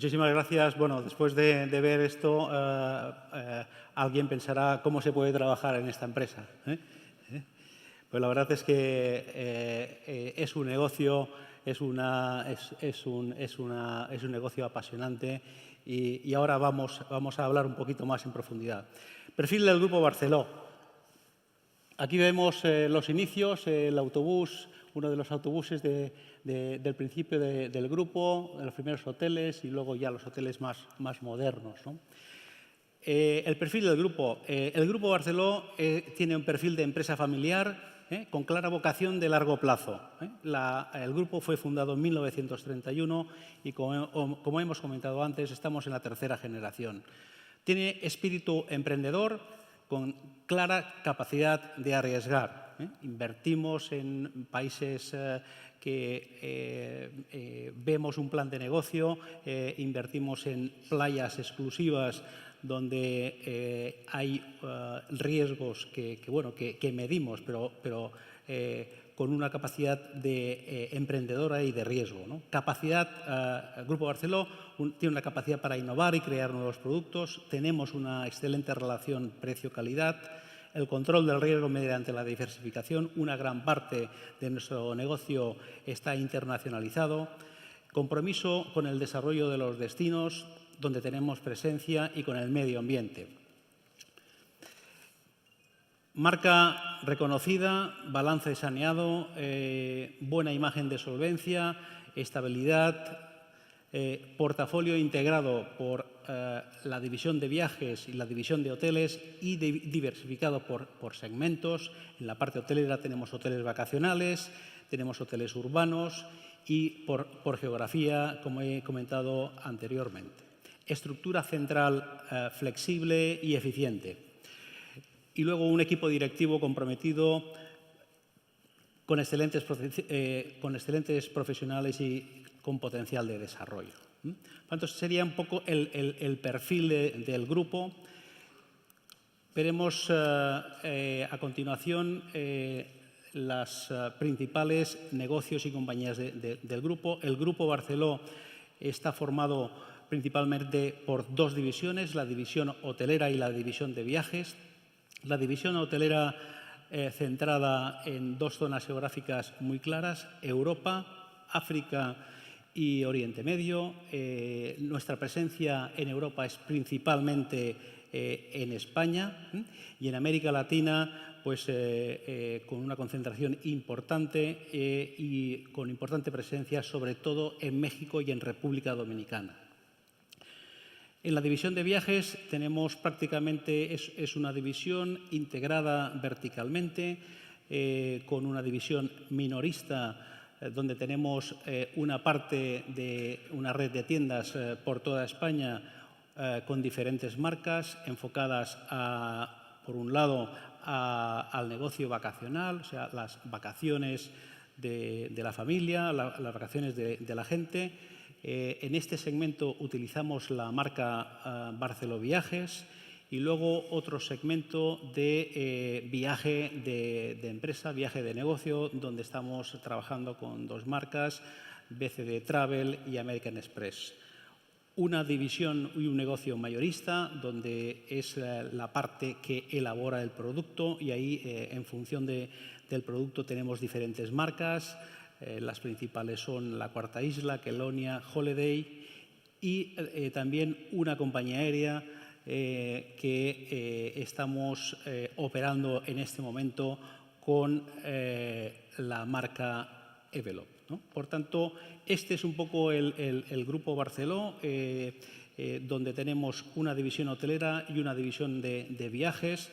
Muchísimas gracias. Bueno, después de ver esto, alguien pensará cómo se puede trabajar en esta empresa. Pues la verdad es que es un negocio, es un negocio apasionante y ahora vamos a hablar un poquito más en profundidad. Perfil del Grupo Barceló. Aquí vemos los inicios, el autobús, uno de los autobuses del principio del grupo, de los primeros hoteles y luego ya los hoteles más modernos, ¿no? El perfil del grupo. El Grupo Barceló tiene un perfil de empresa familiar con clara vocación de largo plazo. El grupo fue fundado en 1931 y, como hemos comentado antes, estamos en la tercera generación. Tiene espíritu emprendedor con clara capacidad de arriesgar. Invertimos en países que vemos un plan de negocio, invertimos en playas exclusivas donde hay riesgos que medimos, pero con una capacidad de emprendedora y de riesgo, ¿no? El Grupo Barceló tiene una capacidad para innovar y crear nuevos productos. Tenemos una excelente relación precio-calidad. El control del riesgo mediante la diversificación. Una gran parte de nuestro negocio está internacionalizado. Compromiso con el desarrollo de los destinos donde tenemos presencia y con el medio ambiente. Marca reconocida, balance saneado, buena imagen de solvencia, estabilidad, portafolio integrado por la división de viajes y la división de hoteles y diversificado por segmentos. En la parte hotelera tenemos hoteles vacacionales, tenemos hoteles urbanos y por geografía, como he comentado anteriormente. Estructura central flexible y eficiente. Y luego un equipo directivo comprometido con excelentes profesionales y con potencial de desarrollo. Por tanto, sería un poco el perfil del grupo. Veremos a continuación los principales negocios y compañías del grupo. El Grupo Barceló está formado principalmente por dos divisiones, la división hotelera y la división de viajes. La división hotelera centrada en dos zonas geográficas muy claras, Europa, África y Oriente Medio. Nuestra presencia en Europa es principalmente en España y en América Latina, pues con una concentración importante y con importante presencia, sobre todo en México y en República Dominicana. En la división de viajes tenemos prácticamente, es una división integrada verticalmente, con una división minorista donde tenemos una parte de una red de tiendas por toda España con diferentes marcas enfocadas por un lado al negocio vacacional, o sea, las vacaciones de la familia, las vacaciones de la gente. En este segmento utilizamos la marca Barceló Viajes y luego otro segmento de viaje de empresa, viaje de negocio, donde estamos trabajando con dos marcas, BCD Travel y American Express. Una división y un negocio mayorista, donde es la parte que elabora el producto y ahí, en función del producto, tenemos diferentes marcas. Las principales son La Cuarta Isla, Kelonia, Holiday y también una compañía aérea que estamos operando en este momento con la marca Evelop, ¿no? Por tanto, este es un poco el Grupo Barceló, donde tenemos una división hotelera y una división de viajes.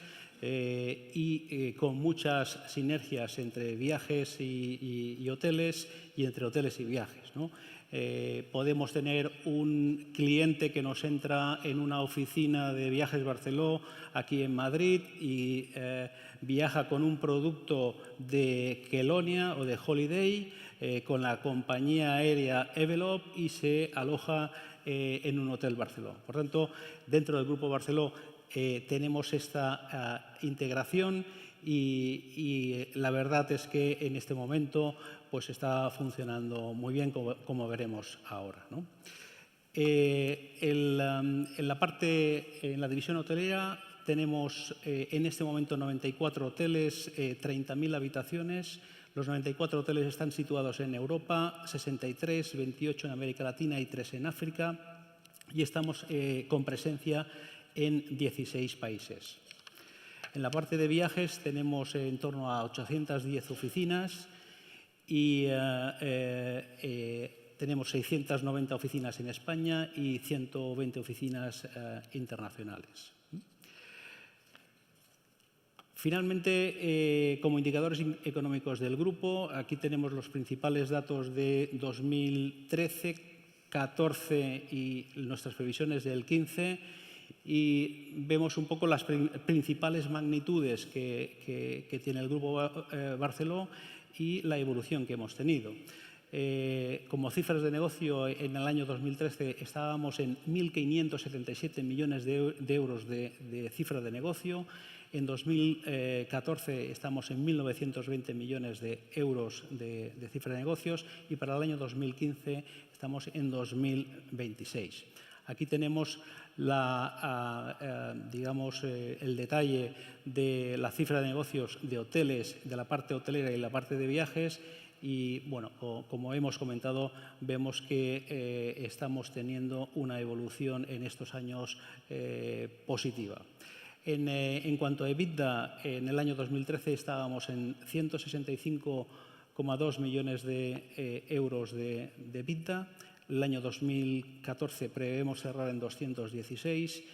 Con muchas sinergias entre viajes y hoteles y entre hoteles y viajes, ¿no? Podemos tener un cliente que nos entra en una oficina de Viajes Barceló aquí en Madrid y viaja con un producto de Kelonia o de Holiday con la compañía aérea Evelop y se aloja en un hotel Barceló. Por tanto, dentro del Grupo Barceló tenemos esta integración y la verdad es que en este momento pues está funcionando muy bien, como veremos ahora, ¿no? En la división hotelera tenemos en este momento 94 hoteles, 30.000 habitaciones. Los 94 hoteles están situados en Europa, 63, 28 en América Latina y 3 en África. Y estamos con presencia en 16 países. En la parte de viajes tenemos en torno a 810 oficinas y tenemos 690 oficinas en España y 120 oficinas internacionales. Finalmente, como indicadores económicos del grupo, aquí tenemos los principales datos de 2013, 14 y nuestras previsiones del 15, y vemos un poco las principales magnitudes que tiene el Grupo Barceló y la evolución que hemos tenido. Como cifras de negocio, en el año 2013 estábamos en 1.577 millones de euros de cifra de negocio. En 2014 estamos en 1.920 millones de euros de cifra de negocios y para el año 2015 estamos en 2.026. Aquí tenemos el detalle de la cifra de negocios de hoteles, de la parte hotelera y la parte de viajes. Y, bueno, como hemos comentado, vemos que estamos teniendo una evolución en estos años positiva. En cuanto a EBITDA, en el año 2013 estábamos en 165,2 millones de euros de EBITDA. El año 2014 prevemos cerrar en 216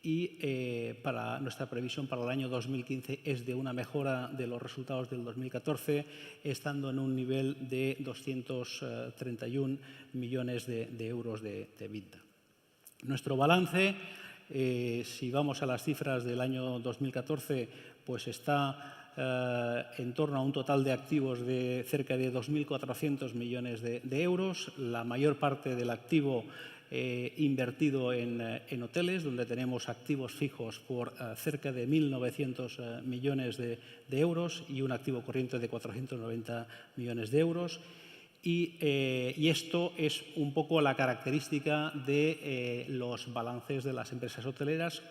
y para nuestra previsión para el año 2015 es de una mejora de los resultados del 2014, estando en un nivel de 231 millones de euros de EBITDA. Nuestro balance, si vamos a las cifras del año 2014, pues está en torno a un total de activos de cerca de 2.400 millones de euros, la mayor parte del activo invertido en hoteles, donde tenemos activos fijos por cerca de 1.900 millones de euros y un activo corriente de 490 millones de euros. Y esto es un poco la característica de los balances de las empresas hoteleras,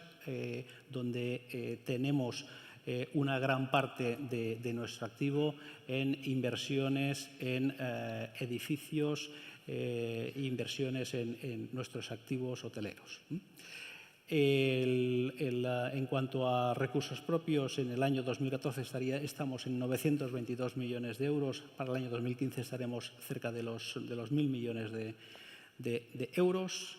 donde tenemos una gran parte de nuestro activo en inversiones en edificios, inversiones en nuestros activos hoteleros. En cuanto a recursos propios, en el año 2014 estamos en 922 millones de euros. Para el año 2015 estaremos cerca de los 1.000 millones de euros.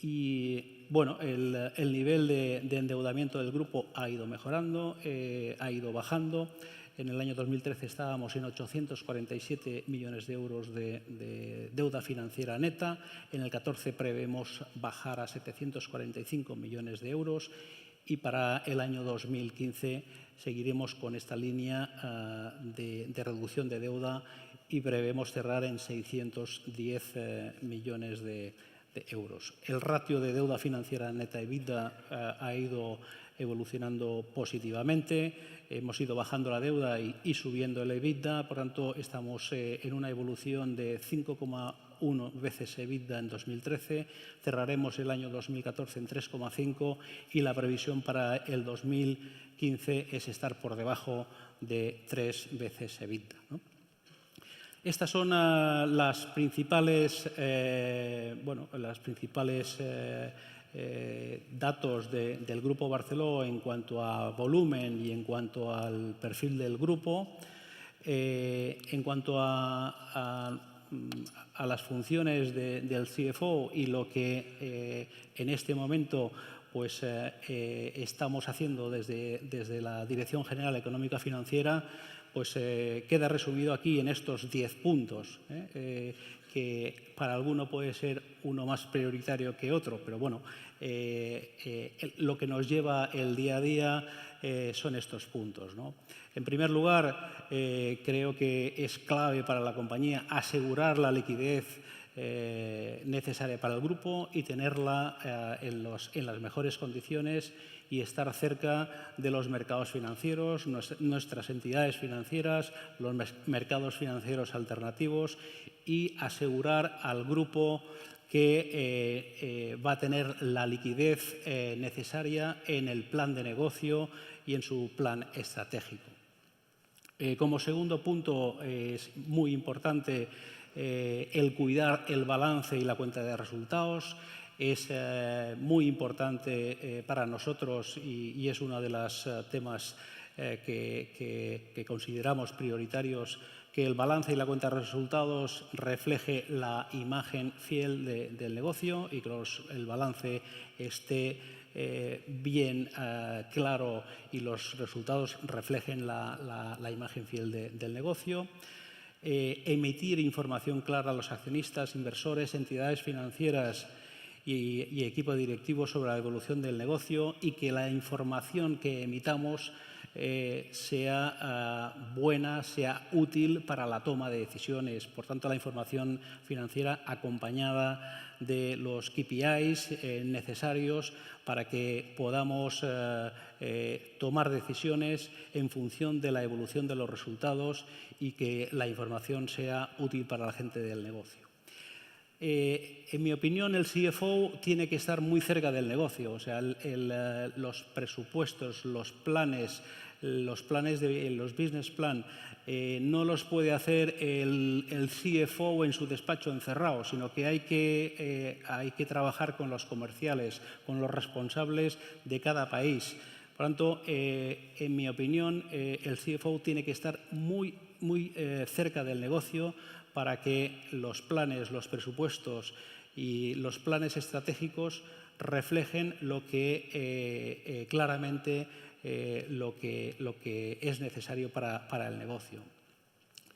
Y, bueno, el nivel de endeudamiento del grupo ha ido mejorando, ha ido bajando. En el año 2013 estábamos en 847 millones de euros de deuda financiera neta. En el 14 prevemos bajar a 745 millones de euros y para el año 2015 seguiremos con esta línea de reducción de deuda y prevemos cerrar en 610 millones de euros. El ratio de deuda financiera neta EBITDA ha ido evolucionando positivamente. Hemos ido bajando la deuda y subiendo el EBITDA, por tanto estamos en una evolución de 5,1 veces EBITDA en 2013, cerraremos el año 2014 en 3,5 y la previsión para el 2015 es estar por debajo de 3 veces EBITDA, ¿no? Estas son las principales, datos del Grupo Barceló en cuanto a volumen y en cuanto al perfil del grupo. En cuanto a las funciones del CFO y lo que en este momento pues, estamos haciendo desde la Dirección General Económica Financiera, pues queda resumido aquí en estos 10 puntos, que para alguno puede ser uno más prioritario que otro, pero bueno, lo que nos lleva el día a día son estos puntos, ¿no? En primer lugar, creo que es clave para la compañía asegurar la liquidez necesaria para el grupo y tenerla en las mejores condiciones y estar cerca de los mercados financieros, nuestras entidades financieras, los mercados financieros alternativos y asegurar al grupo que va a tener la liquidez necesaria en el plan de negocio y en su plan estratégico. Como segundo punto, es muy importante el cuidar el balance y la cuenta de resultados. Es muy importante para nosotros y es uno de los temas que consideramos prioritarios, que el balance y la cuenta de resultados refleje la imagen fiel del negocio y que el balance esté bien claro y los resultados reflejen la imagen fiel del negocio. Emitir información clara a los accionistas, inversores, entidades financieras y equipo directivo sobre la evolución del negocio y que la información que emitamos sea buena, sea útil para la toma de decisiones. Por tanto, la información financiera acompañada de los KPIs necesarios para que podamos tomar decisiones en función de la evolución de los resultados y que la información sea útil para la gente del negocio. En mi opinión, el CFO tiene que estar muy cerca del negocio. O sea, los presupuestos, los planes de los business plan, no los puede hacer el CFO en su despacho encerrado, sino que hay que trabajar con los comerciales, con los responsables de cada país. Por tanto, en mi opinión, el CFO tiene que estar muy cerca del negocio para que los planes, los presupuestos y los planes estratégicos reflejen claramente lo que es necesario para el negocio.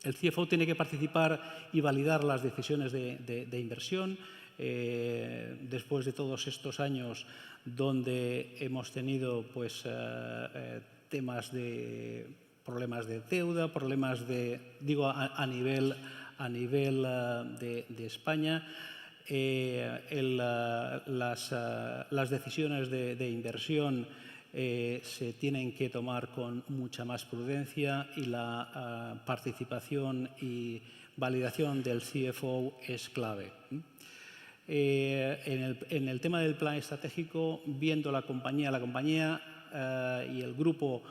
El CFO tiene que participar y validar las decisiones de inversión. Después de todos estos años donde hemos tenido temas de problemas de deuda, problemas a nivel de España, las decisiones de inversión se tienen que tomar con mucha más prudencia y la participación y validación del CFO es clave. En el tema del plan estratégico, viendo la compañía y el grupo,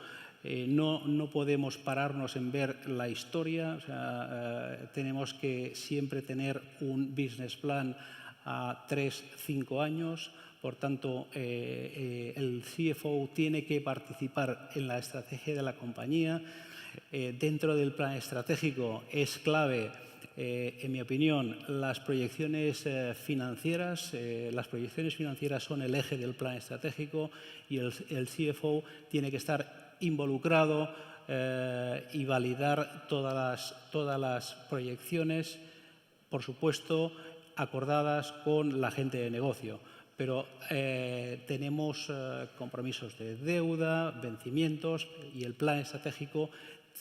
no podemos pararnos en ver la historia. O sea, tenemos que siempre tener un business plan a 3-5 años. Por tanto, el CFO tiene que participar en la estrategia de la compañía. Dentro del plan estratégico es clave, en mi opinión, las proyecciones financieras. Las proyecciones financieras son el eje del plan estratégico y el CFO tiene que estar involucrado y validar todas las proyecciones, por supuesto, acordadas con la gente de negocio. Pero tenemos compromisos de deuda, vencimientos y el plan estratégico,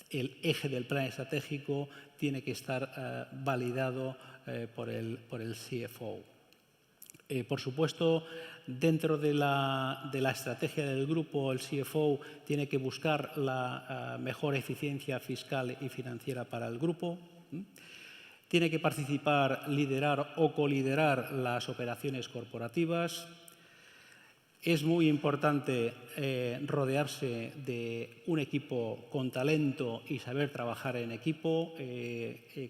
el eje del plan estratégico tiene que estar validado por el CFO. Por supuesto, dentro de la estrategia del grupo, el CFO tiene que buscar la mejor eficiencia fiscal y financiera para el grupo. Tiene que participar, liderar o coliderar las operaciones corporativas. Es muy importante rodearse de un equipo con talento y saber trabajar en equipo.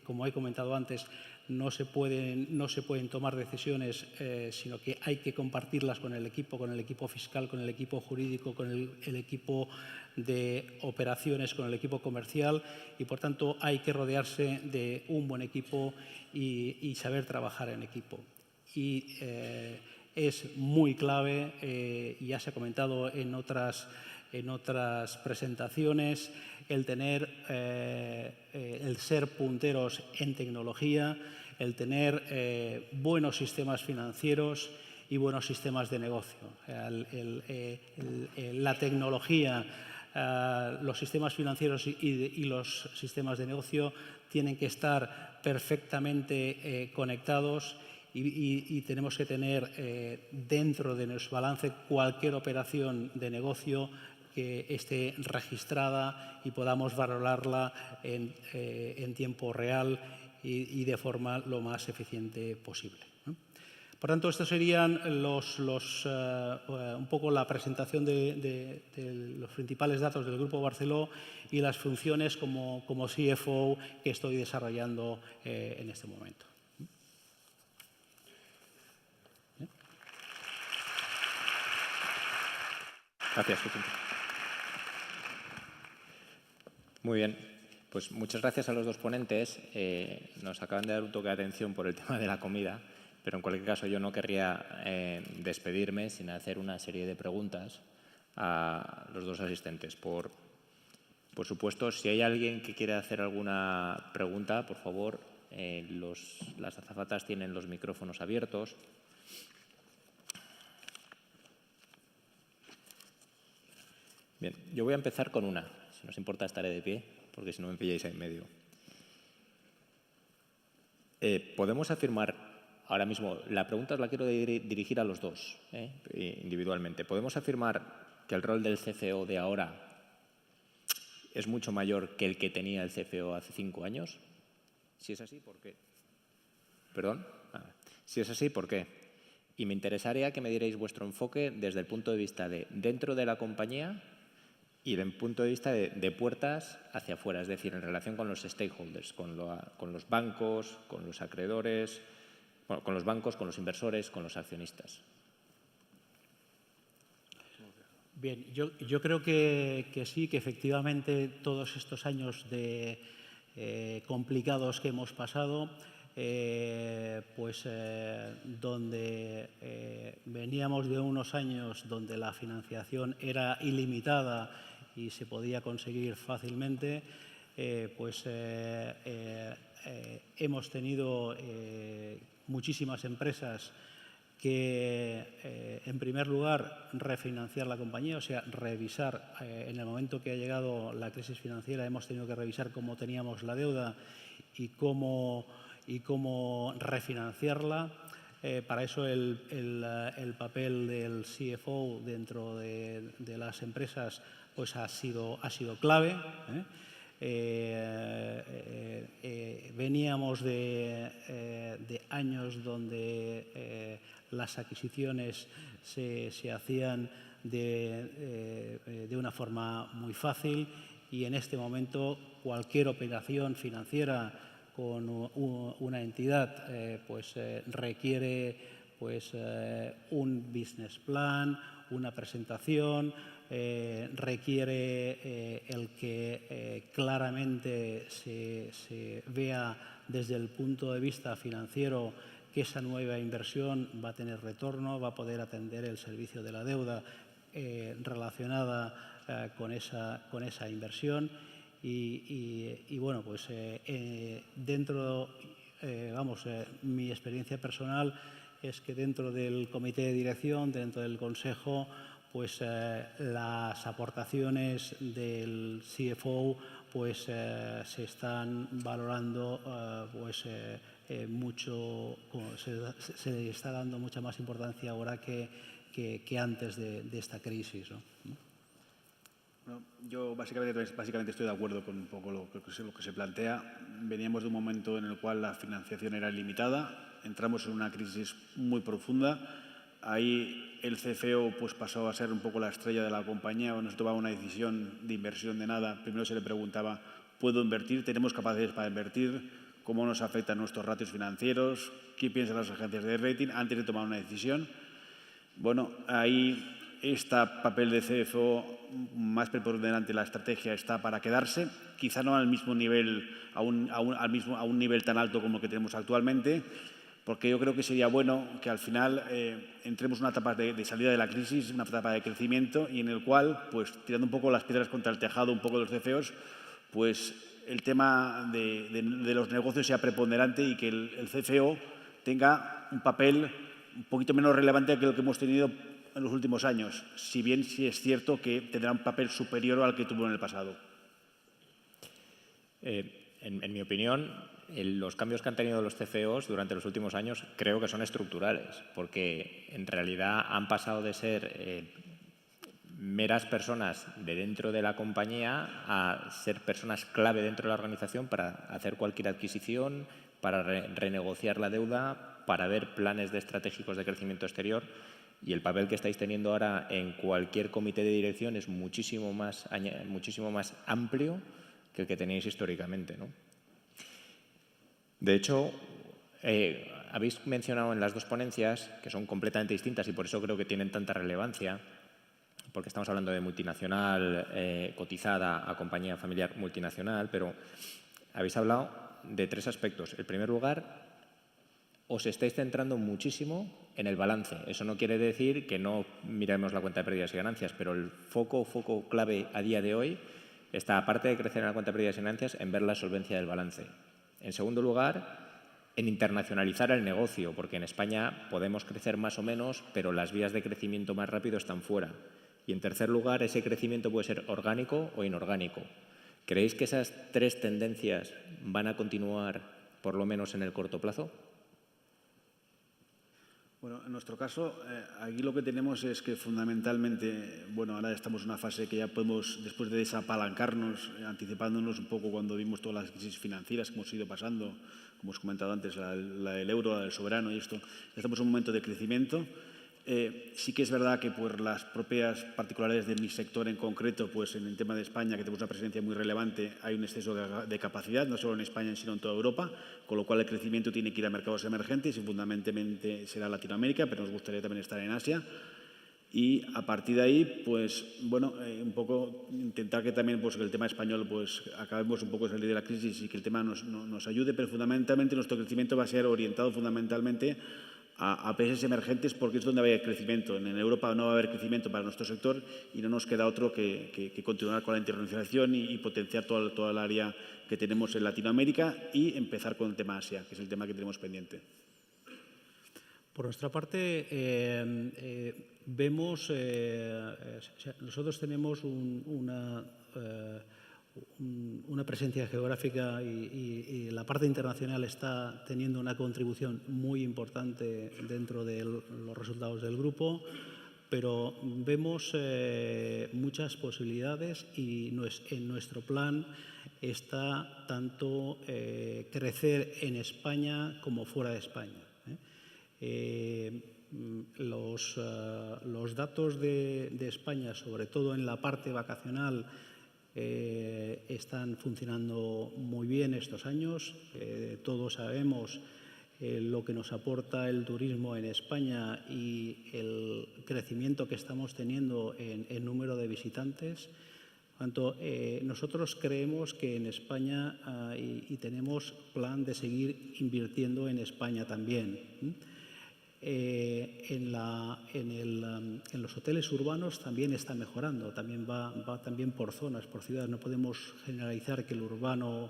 Como he comentado antes, no se pueden tomar decisiones, sino que hay que compartirlas con el equipo fiscal, con el equipo jurídico, con el equipo de operaciones, con el equipo comercial y, por tanto, hay que rodearse de un buen equipo y saber trabajar en equipo. Y es muy clave, ya se ha comentado en otras presentaciones, el ser punteros en tecnología, el tener buenos sistemas financieros y buenos sistemas de negocio. La tecnología, los sistemas financieros y los sistemas de negocio tienen que estar perfectamente conectados y tenemos que tener dentro de nuestro balance cualquier operación de negocio que esté registrada y podamos valorarla en tiempo real y de forma lo más eficiente posible. Por tanto, estos serían un poco la presentación de los principales datos del Grupo Barceló y las funciones como CFO que estoy desarrollando en este momento. Gracias, Joaquín. Muy bien. Pues muchas gracias a los dos ponentes. Nos acaban de dar un toque de atención por el tema de la comida, pero en cualquier caso yo no querría despedirme sin hacer una serie de preguntas a los dos asistentes. Por supuesto, si hay alguien que quiere hacer alguna pregunta, por favor, las azafatas tienen los micrófonos abiertos. Bien, yo voy a empezar con una. Si no os importa, estaré de pie, porque si no me pilláis ahí en medio. Podemos afirmar ahora mismo, la pregunta la quiero dirigir a los dos, individualmente. ¿Podemos afirmar que el rol del CFO de ahora es mucho mayor que el que tenía el CFO hace 5 años? Si es así, ¿por qué? ¿Perdón? Si es así, ¿por qué? Y me interesaría que me dierais vuestro enfoque desde el punto de vista de dentro de la compañía y desde el punto de vista de puertas hacia afuera, es decir, en relación con los stakeholders, con los bancos, con los acreedores, bueno, con los bancos, con los inversores, con los accionistas. Bien, yo creo que sí, que efectivamente todos estos años complicados que hemos pasado, donde veníamos de unos años donde la financiación era ilimitada y se podía conseguir fácilmente, hemos tenido muchísimas empresas que, en primer lugar, refinanciar la compañía, o sea, revisar, en el momento que ha llegado la crisis financiera, hemos tenido que revisar cómo teníamos la deuda y cómo refinanciarla. Para eso el papel del CFO dentro de las empresas pues ha sido clave. Veníamos de años donde las adquisiciones se hacían de una forma muy fácil y en este momento cualquier operación financiera con una entidad requiere un business plan, una presentación, requiere el que claramente se vea desde el punto de vista financiero que esa nueva inversión va a tener retorno, va a poder atender el servicio de la deuda relacionada con esa inversión. Mi experiencia personal es que dentro del comité de dirección, dentro del consejo, las aportaciones del CFO se están valorando mucho, se le está dando mucha más importancia ahora que antes de esta crisis, ¿no? Bueno, yo básicamente estoy de acuerdo con un poco lo que se plantea. Veníamos de un momento en el cual la financiación era limitada, entramos en una crisis muy profunda. Ahí el CFO pasó a ser un poco la estrella de la compañía, no se tomaba una decisión de inversión de nada. Primero se le preguntaba, ¿puedo invertir? ¿Tenemos capacidades para invertir? ¿Cómo nos afectan nuestros ratios financieros? ¿Qué piensan las agencias de rating? Antes de tomar una decisión. Bueno, ahí está papel de CFO más preponderante, la estrategia está para quedarse, quizá no al mismo nivel, a un nivel tan alto como el que tenemos actualmente, porque yo creo que sería bueno que al final entremos en una etapa de salida de la crisis, una etapa de crecimiento y en el cual, tirando un poco las piedras contra el tejado, un poco de los CFOs, el tema de los negocios sea preponderante y que el CFO tenga un papel un poquito menos relevante que el que hemos tenido en los últimos años, si bien sí es cierto que tendrá un papel superior al que tuvo en el pasado. En mi opinión, los cambios que han tenido los CFOs durante los últimos años creo que son estructurales, porque en realidad han pasado de ser meras personas de dentro de la compañía a ser personas clave dentro de la organización para hacer cualquier adquisición, para renegociar la deuda, para ver planes estratégicos de crecimiento exterior, y el papel que estáis teniendo ahora en cualquier comité de dirección es muchísimo más amplio que el que teníais históricamente, ¿no? De hecho, habéis mencionado en las dos ponencias, que son completamente distintas y por eso creo que tienen tanta relevancia, porque estamos hablando de multinacional cotizada a compañía familiar multinacional, pero habéis hablado de tres aspectos. En primer lugar, os estáis centrando muchísimo en el balance. Eso no quiere decir que no miremos la cuenta de pérdidas y ganancias, pero el foco clave a día de hoy está, aparte de crecer en la cuenta de pérdidas y ganancias, en ver la solvencia del balance. En segundo lugar, en internacionalizar el negocio, porque en España podemos crecer más o menos, pero las vías de crecimiento más rápido están fuera. Y en tercer lugar, ese crecimiento puede ser orgánico o inorgánico. ¿Creéis que esas tres tendencias van a continuar, por lo menos en el corto plazo? Bueno, en nuestro caso, aquí lo que tenemos es que fundamentalmente, bueno, ahora estamos en una fase que ya podemos, después de desapalancarnos, anticipándonos un poco cuando vimos todas las crisis financieras que hemos ido pasando, como os he comentado antes, la del euro, la del soberano y esto, ya estamos en un momento de crecimiento. Sí que es verdad que por las propias particularidades de mi sector en concreto, pues en el tema de España, que tenemos una presencia muy relevante, hay un exceso de capacidad, no solo en España, sino en toda Europa, con lo cual el crecimiento tiene que ir a mercados emergentes y fundamentalmente será Latinoamérica, pero nos gustaría también estar en Asia. Y a partir de ahí, pues bueno, un poco intentar que también pues, el tema español pues acabemos un poco de salir de la crisis y que el tema nos ayude, pero fundamentalmente nuestro crecimiento va a ser orientado fundamentalmente a países emergentes porque es donde va a haber crecimiento. En Europa no va a haber crecimiento para nuestro sector y no nos queda otro que continuar con la internacionalización y potenciar toda el área que tenemos en Latinoamérica y empezar con el tema Asia, que es el tema que tenemos pendiente. Por nuestra parte, vemos, nosotros tenemos una presencia geográfica y la parte internacional está teniendo una contribución muy importante dentro de los resultados del grupo, pero vemos muchas posibilidades y en nuestro plan está tanto crecer en España como fuera de España. Los datos de España, sobre todo en la parte vacacional, están funcionando muy bien estos años. Todos sabemos lo que nos aporta el turismo en España y el crecimiento que estamos teniendo en número de visitantes. Por tanto, nosotros creemos que en España y tenemos plan de seguir invirtiendo en España también. En los hoteles urbanos también está mejorando, también va también por zonas, por ciudades. No podemos generalizar que el urbano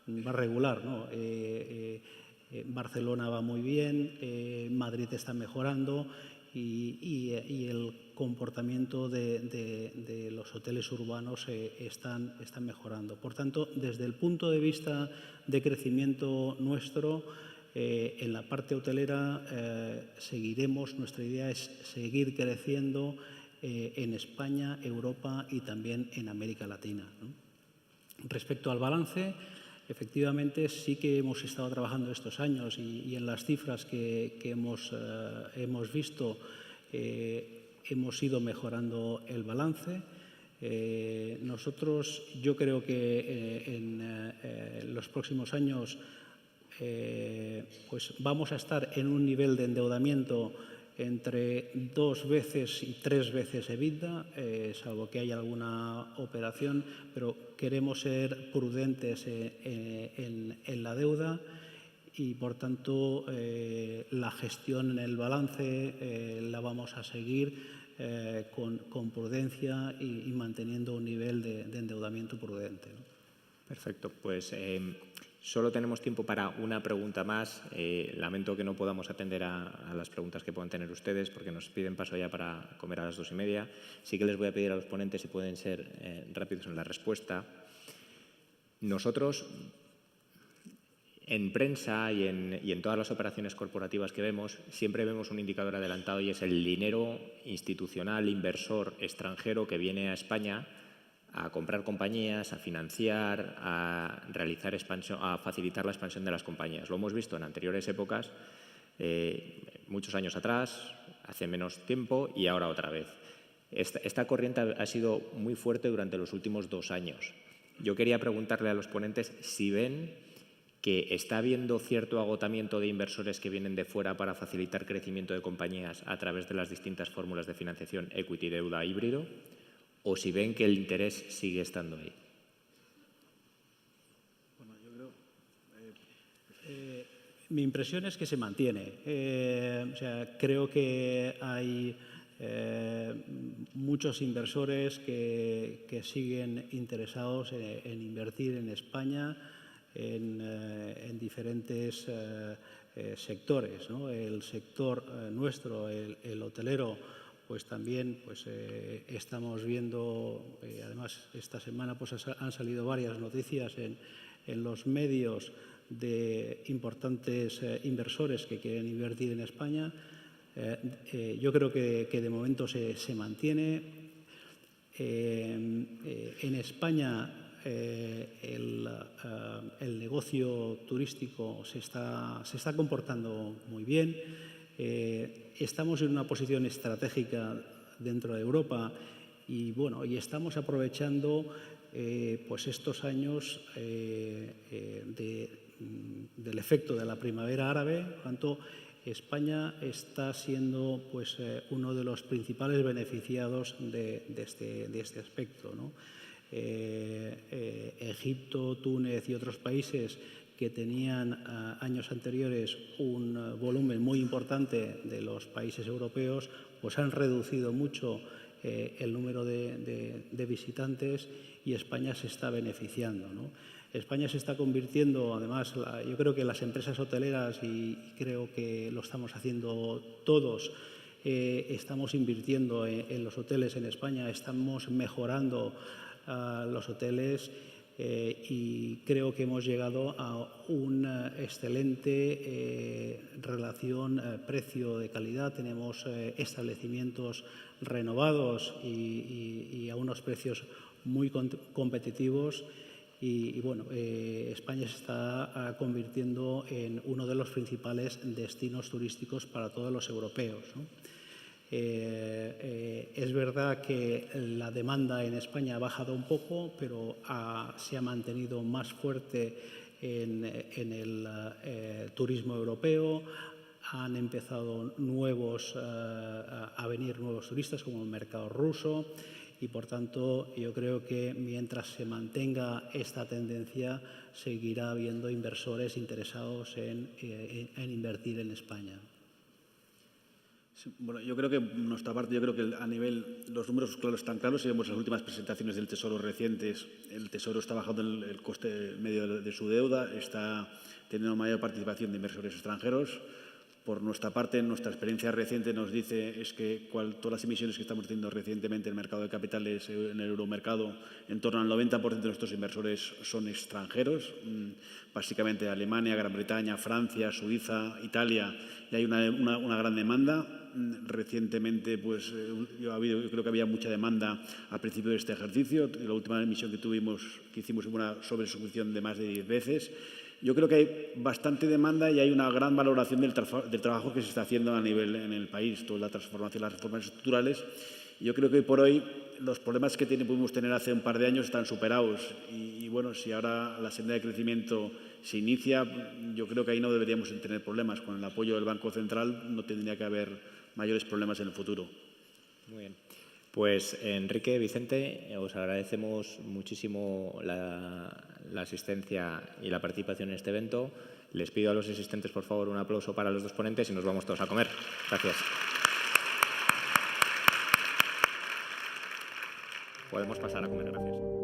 va regular, ¿no? Barcelona va muy bien, Madrid está mejorando y el comportamiento de los hoteles urbanos están mejorando. Por tanto, desde el punto de vista de crecimiento nuestro, en la parte hotelera seguiremos, nuestra idea es seguir creciendo en España, Europa y también en América Latina, ¿no? Respecto al balance, efectivamente sí que hemos estado trabajando estos años y en las cifras que hemos visto hemos ido mejorando el balance. Nosotros, yo creo que en los próximos años pues vamos a estar en un nivel de endeudamiento entre 2 veces y 3 veces EBITDA, salvo que haya alguna operación, pero queremos ser prudentes en la deuda y, por tanto, la gestión en el balance la vamos a seguir con prudencia y manteniendo un nivel de endeudamiento prudente, ¿no? Perfecto, pues solo tenemos tiempo para una pregunta más. Lamento que no podamos atender a las preguntas que puedan tener ustedes porque nos piden paso ya para comer a las 2:30. Sí que les voy a pedir a los ponentes si pueden ser rápidos en la respuesta. Nosotros, en prensa y en todas las operaciones corporativas que vemos, siempre vemos un indicador adelantado y es el dinero institucional, inversor extranjero que viene a España a comprar compañías, a financiar, a realizar expansión, a facilitar la expansión de las compañías. Lo hemos visto en anteriores épocas muchos años atrás, hace menos tiempo y ahora otra vez. Esta corriente ha sido muy fuerte durante los últimos 2 años. Yo quería preguntarle a los ponentes si ven que está habiendo cierto agotamiento de inversores que vienen de fuera para facilitar crecimiento de compañías a través de las distintas fórmulas de financiación, equity, deuda, híbrido, o si ven que el interés sigue estando ahí. Bueno, yo creo, mi impresión es que se mantiene. Creo que hay muchos inversores que siguen interesados en invertir en España en diferentes sectores, ¿no? El sector nuestro, el hotelero, pues también estamos viendo, además esta semana pues han salido varias noticias en los medios de importantes inversores que quieren invertir en España. Yo creo que de momento se mantiene. En España el negocio turístico se está comportando muy bien. Estamos en una posición estratégica dentro de Europa y estamos aprovechando pues estos años del efecto de la primavera árabe. Por tanto, España está siendo pues uno de los principales beneficiados de este aspecto, ¿no? Egipto, Túnez y otros países que tenían años anteriores un volumen muy importante de los países europeos, pues han reducido mucho el número de visitantes y España se está beneficiando, ¿no? España se está convirtiendo, además, yo creo que las empresas hoteleras, y creo que lo estamos haciendo todos, estamos invirtiendo en los hoteles en España, estamos mejorando los hoteles y creo que hemos llegado a una excelente relación precio de calidad. Tenemos establecimientos renovados y a unos precios muy competitivos. Y España se está convirtiendo en uno de los principales destinos turísticos para todos los europeos, ¿no? Es verdad que la demanda en España ha bajado un poco, pero se ha mantenido más fuerte en el turismo europeo. Han empezado a venir nuevos turistas, como el mercado ruso. Y, por tanto, yo creo que mientras se mantenga esta tendencia, seguirá habiendo inversores interesados en invertir en España. Sí, bueno, yo creo que, por nuestra parte, yo creo que a nivel, los números claros están claros. Si vemos las últimas presentaciones del Tesoro recientes, el Tesoro está bajando el coste medio de su deuda, está teniendo mayor participación de inversores extranjeros. Por nuestra parte, nuestra experiencia reciente nos dice es que todas las emisiones que estamos teniendo recientemente en el mercado de capitales, en el euromercado, en torno al 90% de nuestros inversores son extranjeros, básicamente Alemania, Gran Bretaña, Francia, Suiza, Italia, y hay una gran demanda. Recientemente, pues yo creo que había mucha demanda al principio de este ejercicio. La última emisión que hicimos una sobresubscripción de más de 10 veces. Yo creo que hay bastante demanda y hay una gran valoración del trabajo que se está haciendo a nivel en el país, toda la transformación, las reformas estructurales. Yo creo que hoy por hoy los problemas que pudimos tener hace un par de años están superados y bueno, si ahora la senda de crecimiento se inicia, yo creo que ahí no deberíamos tener problemas. Con el apoyo del Banco Central no tendría que haber mayores problemas en el futuro. Muy bien. Pues Enrique, Vicente, os agradecemos muchísimo la asistencia y la participación en este evento. Les pido a los asistentes, por favor, un aplauso para los dos ponentes y nos vamos todos a comer. Gracias. Podemos pasar a comer, gracias.